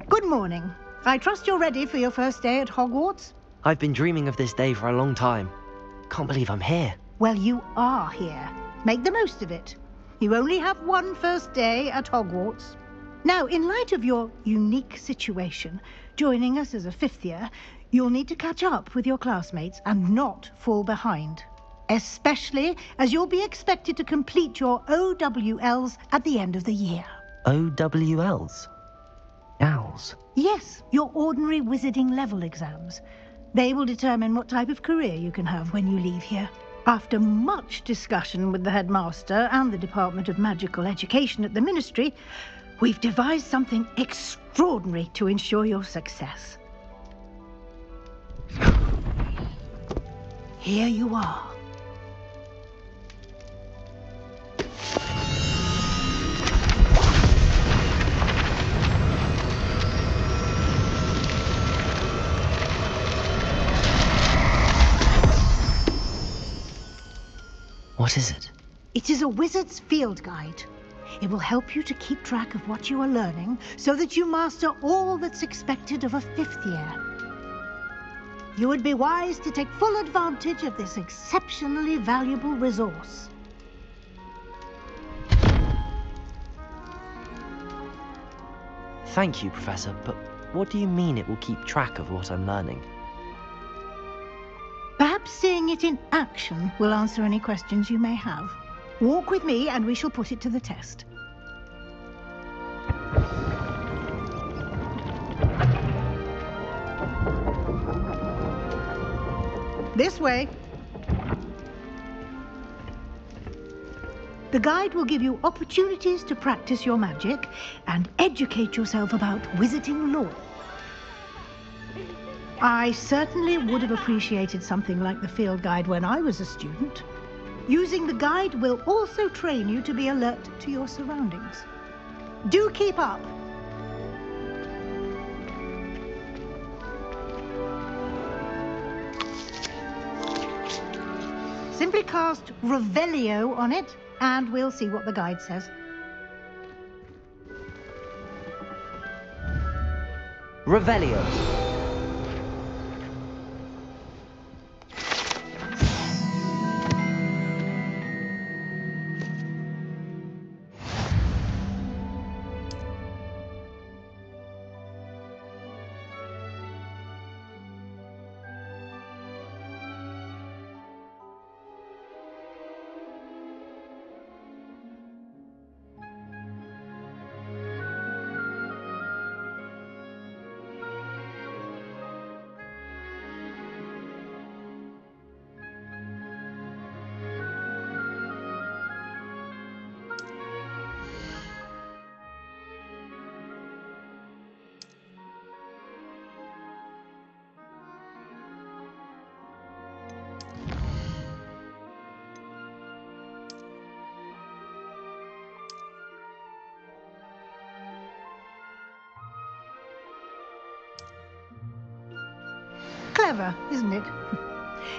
J: Good morning. I trust you're ready for your first day at Hogwarts?
A: I've been dreaming of this day for a long time. Can't believe I'm here.
J: Well, you are here. Make the most of it. You only have one first day at Hogwarts. Now, in light of your unique situation, joining us as a fifth year, you'll need to catch up with your classmates and not fall behind. Especially as you'll be expected to complete your OWLs at the end of the year.
A: OWLs? Owls?
J: Yes, your ordinary wizarding level exams. They will determine what type of career you can have when you leave here. After much discussion with the headmaster and the Department of Magical Education at the Ministry, we've devised something extraordinary to ensure your success. Here you are.
A: What is it?
J: It is a wizard's field guide. It will help you to keep track of what you are learning so that you master all that's expected of a fifth year. You would be wise to take full advantage of this exceptionally valuable resource.
A: Thank you, Professor, but what do you mean it will keep track of what I'm learning?
J: Perhaps seeing it in action will answer any questions you may have. Walk with me and we shall put it to the test. This way. The guide will give you opportunities to practice your magic and educate yourself about wizarding lore. I certainly would have appreciated something like the field guide when I was a student. Using the guide will also train you to be alert to your surroundings. Do keep up. Simply cast Revelio on it, and we'll see what the guide says.
A: Revelio.
J: Clever, isn't it?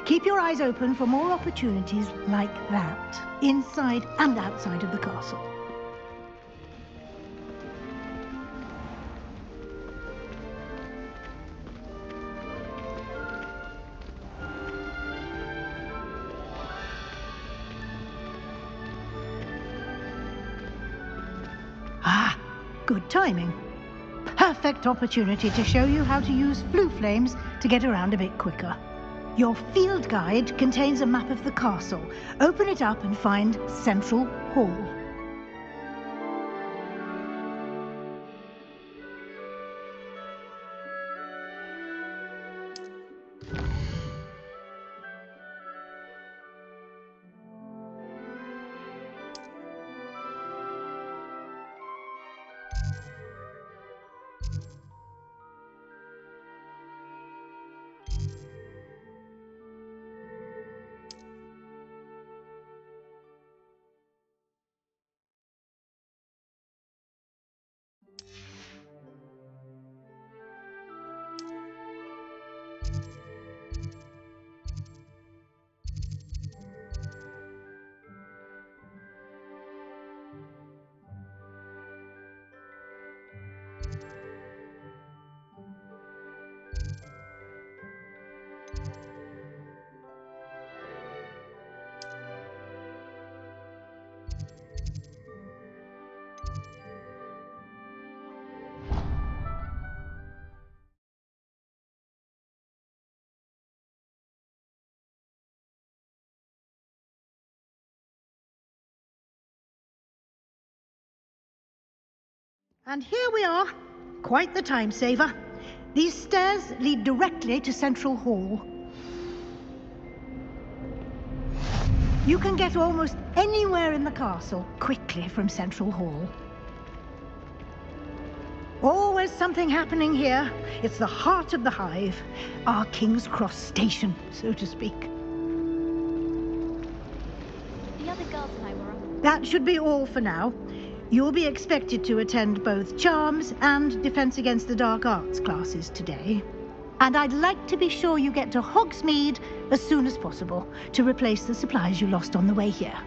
J: Keep your eyes open for more opportunities like that, inside and outside of the castle. Ah, good timing. Perfect opportunity to show you how to use flue flames to get around a bit quicker. Your field guide contains a map of the castle. Open it up and find Central Hall. And here we are. Quite the time saver. These stairs lead directly to Central Hall. You can get almost anywhere in the castle quickly from Central Hall. Always something happening here. It's the heart of the hive. Our King's Cross station, so to speak.
L: The other girls and I were up.
J: That should be all for now. You'll be expected to attend both Charms and Defense Against the Dark Arts classes today. And I'd like to be sure you get to Hogsmeade as soon as possible to replace the supplies you lost on the way here.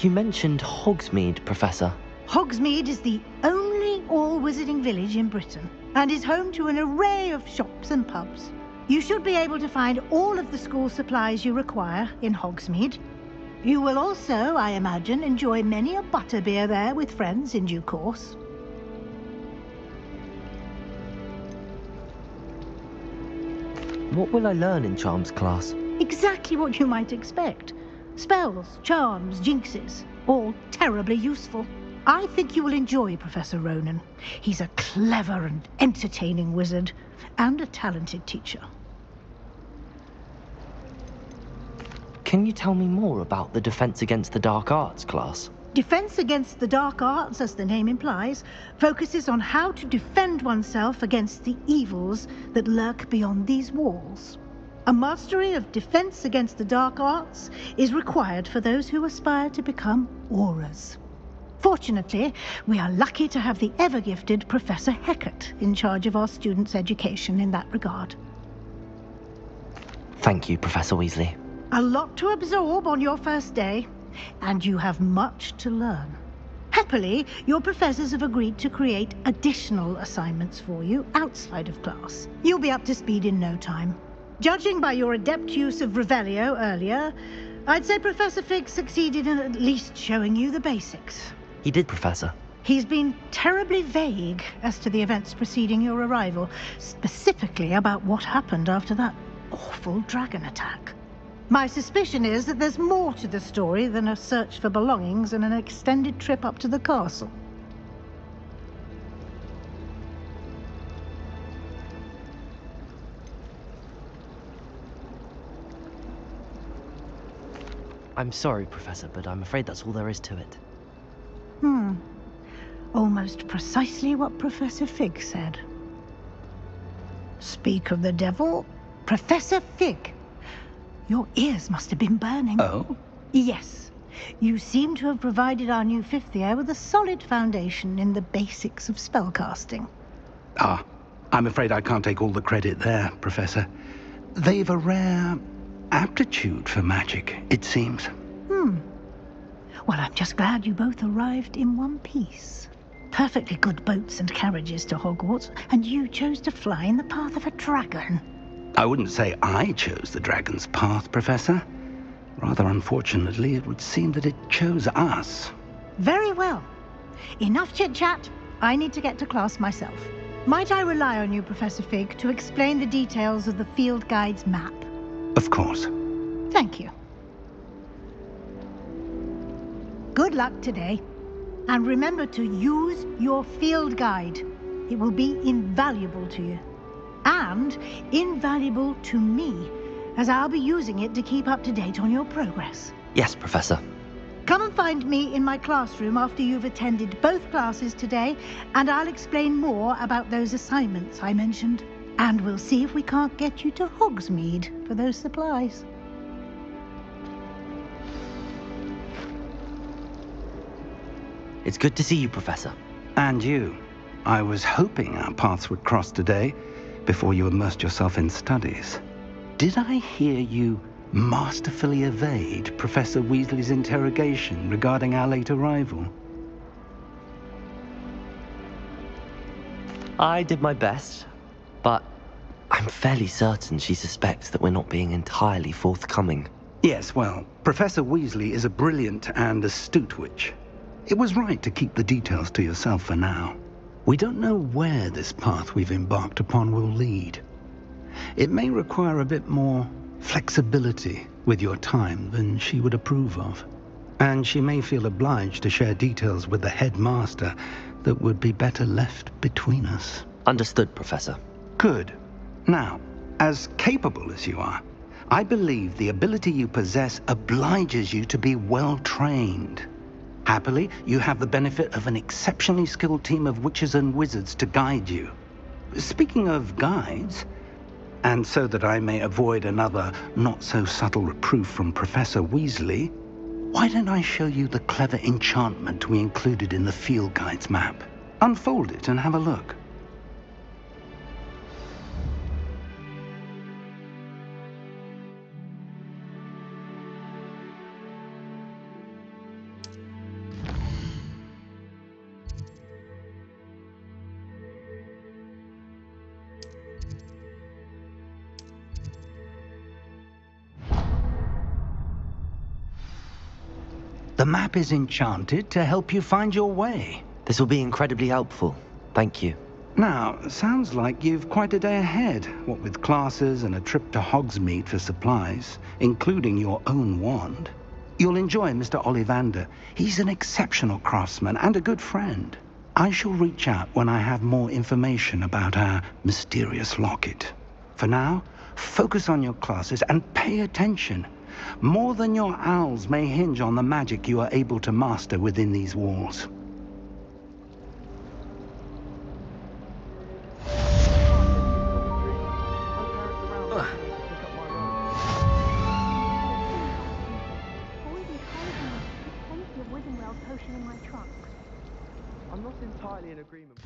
A: You mentioned Hogsmeade, Professor.
J: Hogsmeade is the only all-wizarding village in Britain and is home to an array of shops and pubs. You should be able to find all of the school supplies you require in Hogsmeade. You will also, I imagine, enjoy many a butterbeer there with friends in due course.
A: What will I learn in Charms class?
J: Exactly what you might expect. Spells, charms, jinxes, all terribly useful. I think you will enjoy Professor Ronan. He's a clever and entertaining wizard, and a talented teacher.
A: Can you tell me more about the Defense Against the Dark Arts class?
J: Defense Against the Dark Arts, as the name implies, focuses on how to defend oneself against the evils that lurk beyond these walls. A mastery of Defense Against the Dark Arts is required for those who aspire to become auras. Fortunately, we are lucky to have the ever-gifted Professor Hecat in charge of our students' education in that regard.
A: Thank you, Professor Weasley.
J: A lot to absorb on your first day, and you have much to learn. Happily, your professors have agreed to create additional assignments for you outside of class. You'll be up to speed in no time. Judging by your adept use of Revelio earlier, I'd say Professor Fig succeeded in at least showing you the basics.
A: He did, Professor.
J: He's been terribly vague as to the events preceding your arrival, specifically about what happened after that awful dragon attack. My suspicion is that there's more to the story than a search for belongings and an extended trip up to the castle.
A: I'm sorry, Professor, but I'm afraid that's all there is to it.
J: Almost precisely what Professor Fig said. Speak of the devil, Professor Fig. Your ears must have been burning.
C: Oh?
J: Yes. You seem to have provided our new fifth year with a solid foundation in the basics of spellcasting.
C: Ah, I'm afraid I can't take all the credit there, Professor. They've a rare aptitude for magic, it seems.
J: Well, I'm just glad you both arrived in one piece. Perfectly good boats and carriages to Hogwarts, and you chose to fly in the path of a dragon.
C: I wouldn't say I chose the dragon's path, Professor. Rather unfortunately, it would seem that it chose us.
J: Very well. Enough chit-chat. I need to get to class myself. Might I rely on you, Professor Fig, to explain the details of the field guide's map?
C: Of course.
J: Thank you. Good luck today. And remember to use your field guide. It will be invaluable to you. And invaluable to me, as I'll be using it to keep up to date on your progress.
A: Yes, Professor.
J: Come and find me in my classroom after you've attended both classes today, and I'll explain more about those assignments I mentioned. And we'll see if we can't get you to Hogsmeade for those supplies.
A: It's good to see you, Professor.
C: And you. I was hoping our paths would cross today, before you immersed yourself in studies. Did I hear you masterfully evade Professor Weasley's interrogation regarding our late arrival?
A: I did my best, but I'm fairly certain she suspects that we're not being entirely forthcoming.
C: Yes, well, Professor Weasley is a brilliant and astute witch. It was right to keep the details to yourself for now. We don't know where this path we've embarked upon will lead. It may require a bit more flexibility with your time than she would approve of. And she may feel obliged to share details with the headmaster that would be better left between us.
A: Understood, Professor.
C: Good. Now, as capable as you are, I believe the ability you possess obliges you to be well trained. Happily, you have the benefit of an exceptionally skilled team of witches and wizards to guide you. Speaking of guides, and so that I may avoid another not-so-subtle reproof from Professor Weasley, why don't I show you the clever enchantment we included in the field guide's map? Unfold it and have a look. The map is enchanted to help you find your way.
A: This will be incredibly helpful. Thank you.
C: Now, sounds like you've quite a day ahead, what with classes and a trip to Hogsmeade for supplies, including your own wand. You'll enjoy Mr. Ollivander. He's an exceptional craftsman and a good friend. I shall reach out when I have more information about our mysterious locket. For now, focus on your classes and pay attention. More than your owls may hinge on the magic you are able to master within these walls.
N: I'm not entirely in agreement.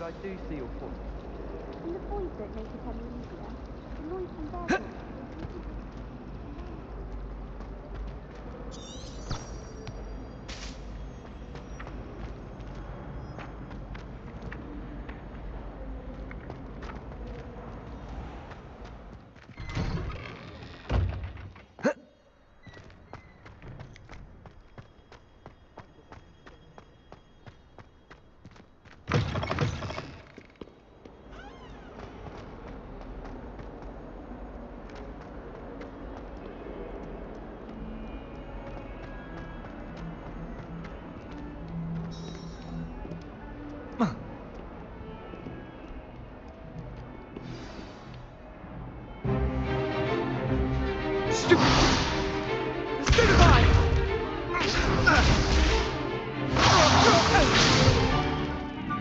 N: I do see your point.
L: And the boys don't make it any easier. The noise from their voices.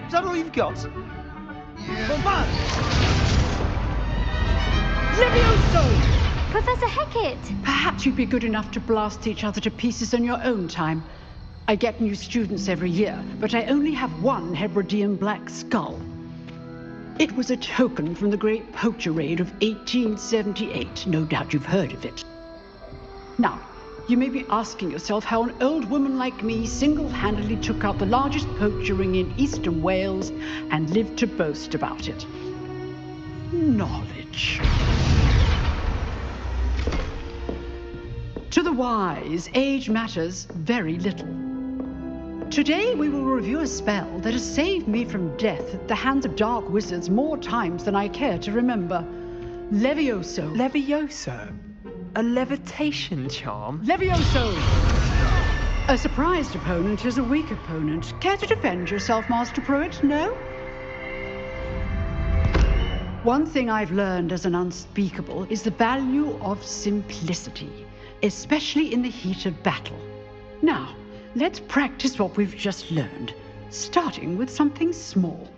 N: Is that all you've got?
L: Yeah.
Q: Levioso!
L: Professor Hecat!
Q: Perhaps you'd be good enough to blast each other to pieces on your own time. I get new students every year, but I only have one Hebridean black skull. It was a token from the Great Poacher Raid of 1878. No doubt you've heard of it. Now, you may be asking yourself how an old woman like me single-handedly took out the largest poacher ring in eastern Wales and lived to boast about it. Knowledge. To the wise, age matters very little. Today we will review a spell that has saved me from death at the hands of dark wizards more times than I care to remember. Levioso.
N: Levioso? A levitation charm?
Q: Levioso! A surprised opponent is a weak opponent. Care to defend yourself, Master Pruitt? No? One thing I've learned as an unspeakable is the value of simplicity, especially in the heat of battle. Now, let's practice what we've just learned, starting with something small.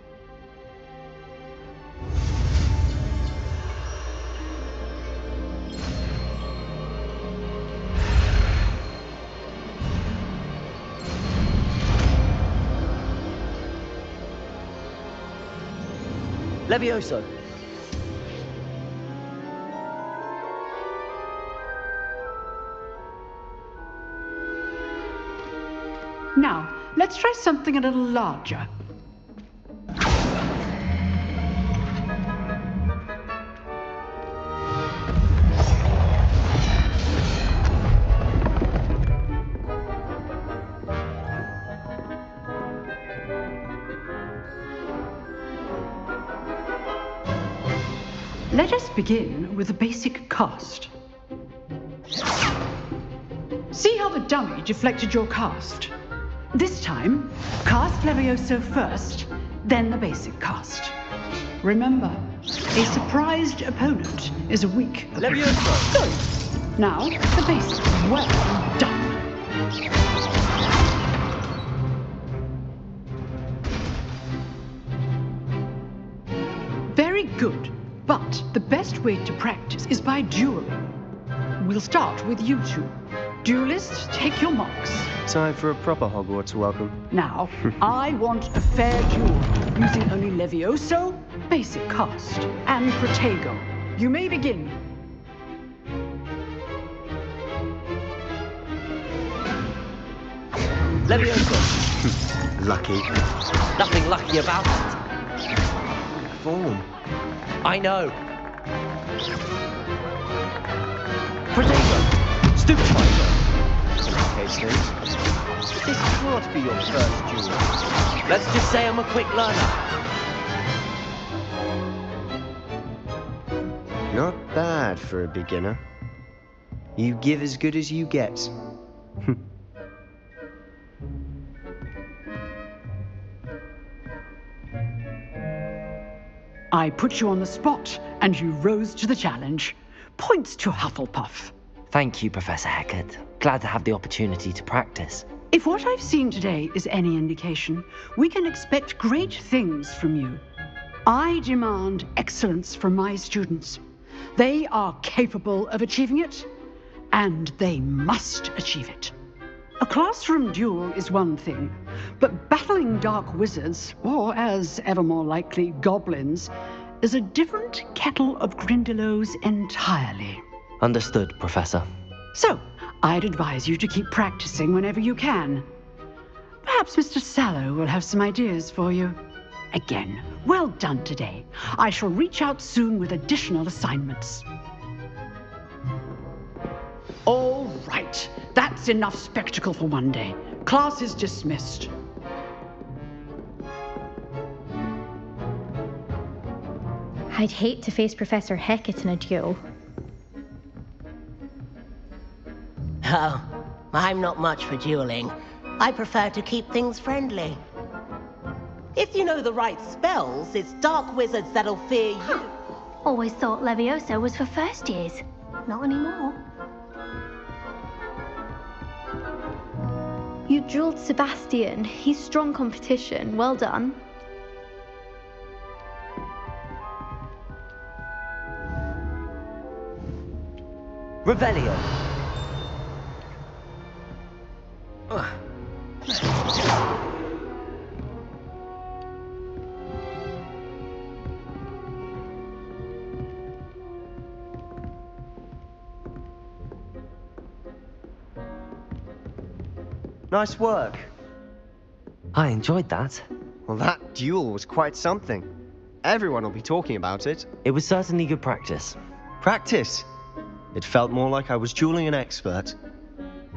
N: Levioso.
Q: Now, let's try something a little larger. Let us begin with the basic cast. See how the dummy deflected your cast? This time, cast Levioso first, then the basic cast. Remember, a surprised opponent is a weak opponent.
N: Levioso!
Q: Good. Now, the basic. Well done. Very good. But the best way to practice is by dueling. We'll start with you two. Duelists, take your marks.
N: Time for a proper Hogwarts welcome.
Q: Now, I want a fair duel, using only Levioso, basic cast, and Protego. You may begin.
N: Levioso.
A: Lucky.
N: Nothing lucky about it.
A: Form.
N: I know. Protego. Stupefier. Case things. This can't be your first duel. Let's just say I'm a quick learner.
R: Not bad for a beginner. You give as good as you get.
Q: I put you on the spot, and you rose to the challenge. Points to Hufflepuff.
A: Thank you, Professor Hecat. Glad to have the opportunity to practice.
Q: If what I've seen today is any indication, we can expect great things from you. I demand excellence from my students. They are capable of achieving it, and they must achieve it. A classroom duel is one thing, But battling dark wizards, or as ever more likely, goblins, is a different kettle of Grindylows entirely.
A: Understood, Professor.
Q: So, I'd advise you to keep practicing whenever you can. Perhaps Mr. Sallow will have some ideas for you. Again, well done today. I shall reach out soon with additional assignments. All right, that's enough spectacle for one day. Class is dismissed.
L: I'd hate to face Professor Hecat in a duel.
O: Oh, I'm not much for dueling. I prefer to keep things friendly. If you know the right spells, it's dark wizards that'll fear you.
M: Always thought Leviosa was for first years. Not anymore.
L: You drilled Sebastian. He's strong competition. Well done.
A: Revelio.
R: Nice work.
A: I enjoyed that.
R: Well, that duel was quite something. Everyone will be talking about it.
A: It was certainly good practice.
R: Practice? It felt more like I was dueling an expert.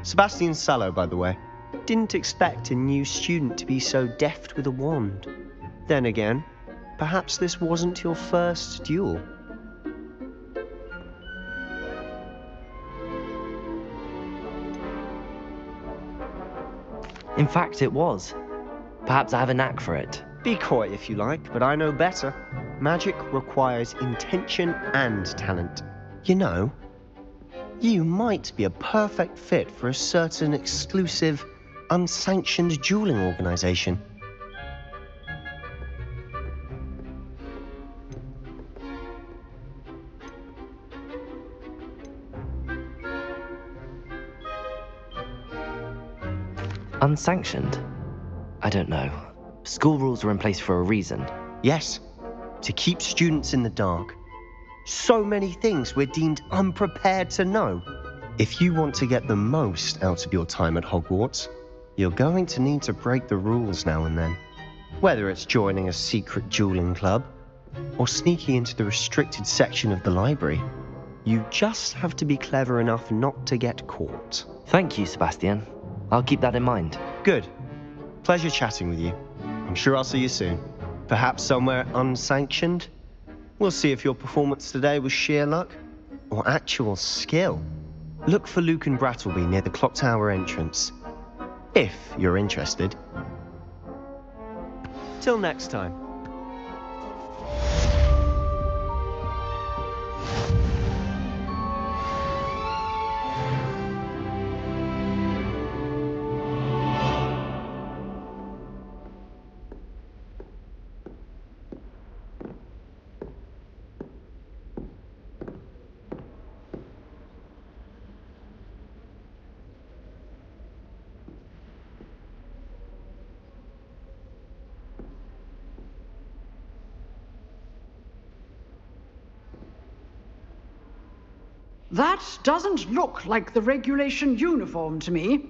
R: Sebastian Sallow, by the way. Didn't expect a new student to be so deft with a wand. Then again, perhaps this wasn't your first duel.
A: In fact, it was. Perhaps I have a knack for it.
R: Be coy if you like, but I know better. Magic requires intention and talent. You know, you might be a perfect fit for a certain exclusive, unsanctioned dueling organization.
A: Unsanctioned? I don't know. School rules are in place for a reason.
R: Yes, to keep students in the dark. So many things we're deemed unprepared to know. If you want to get the most out of your time at Hogwarts, you're going to need to break the rules now and then. Whether it's joining a secret dueling club, or sneaking into the restricted section of the library, you just have to be clever enough not to get caught.
A: Thank you, Sebastian. I'll keep that in mind.
R: Good. Pleasure chatting with you. I'm sure I'll see you soon. Perhaps somewhere unsanctioned? We'll see if your performance today was sheer luck or actual skill. Look for Luke and Brattleby near the clock tower entrance, if you're interested. Till next time.
Q: That doesn't look like the regulation uniform to me.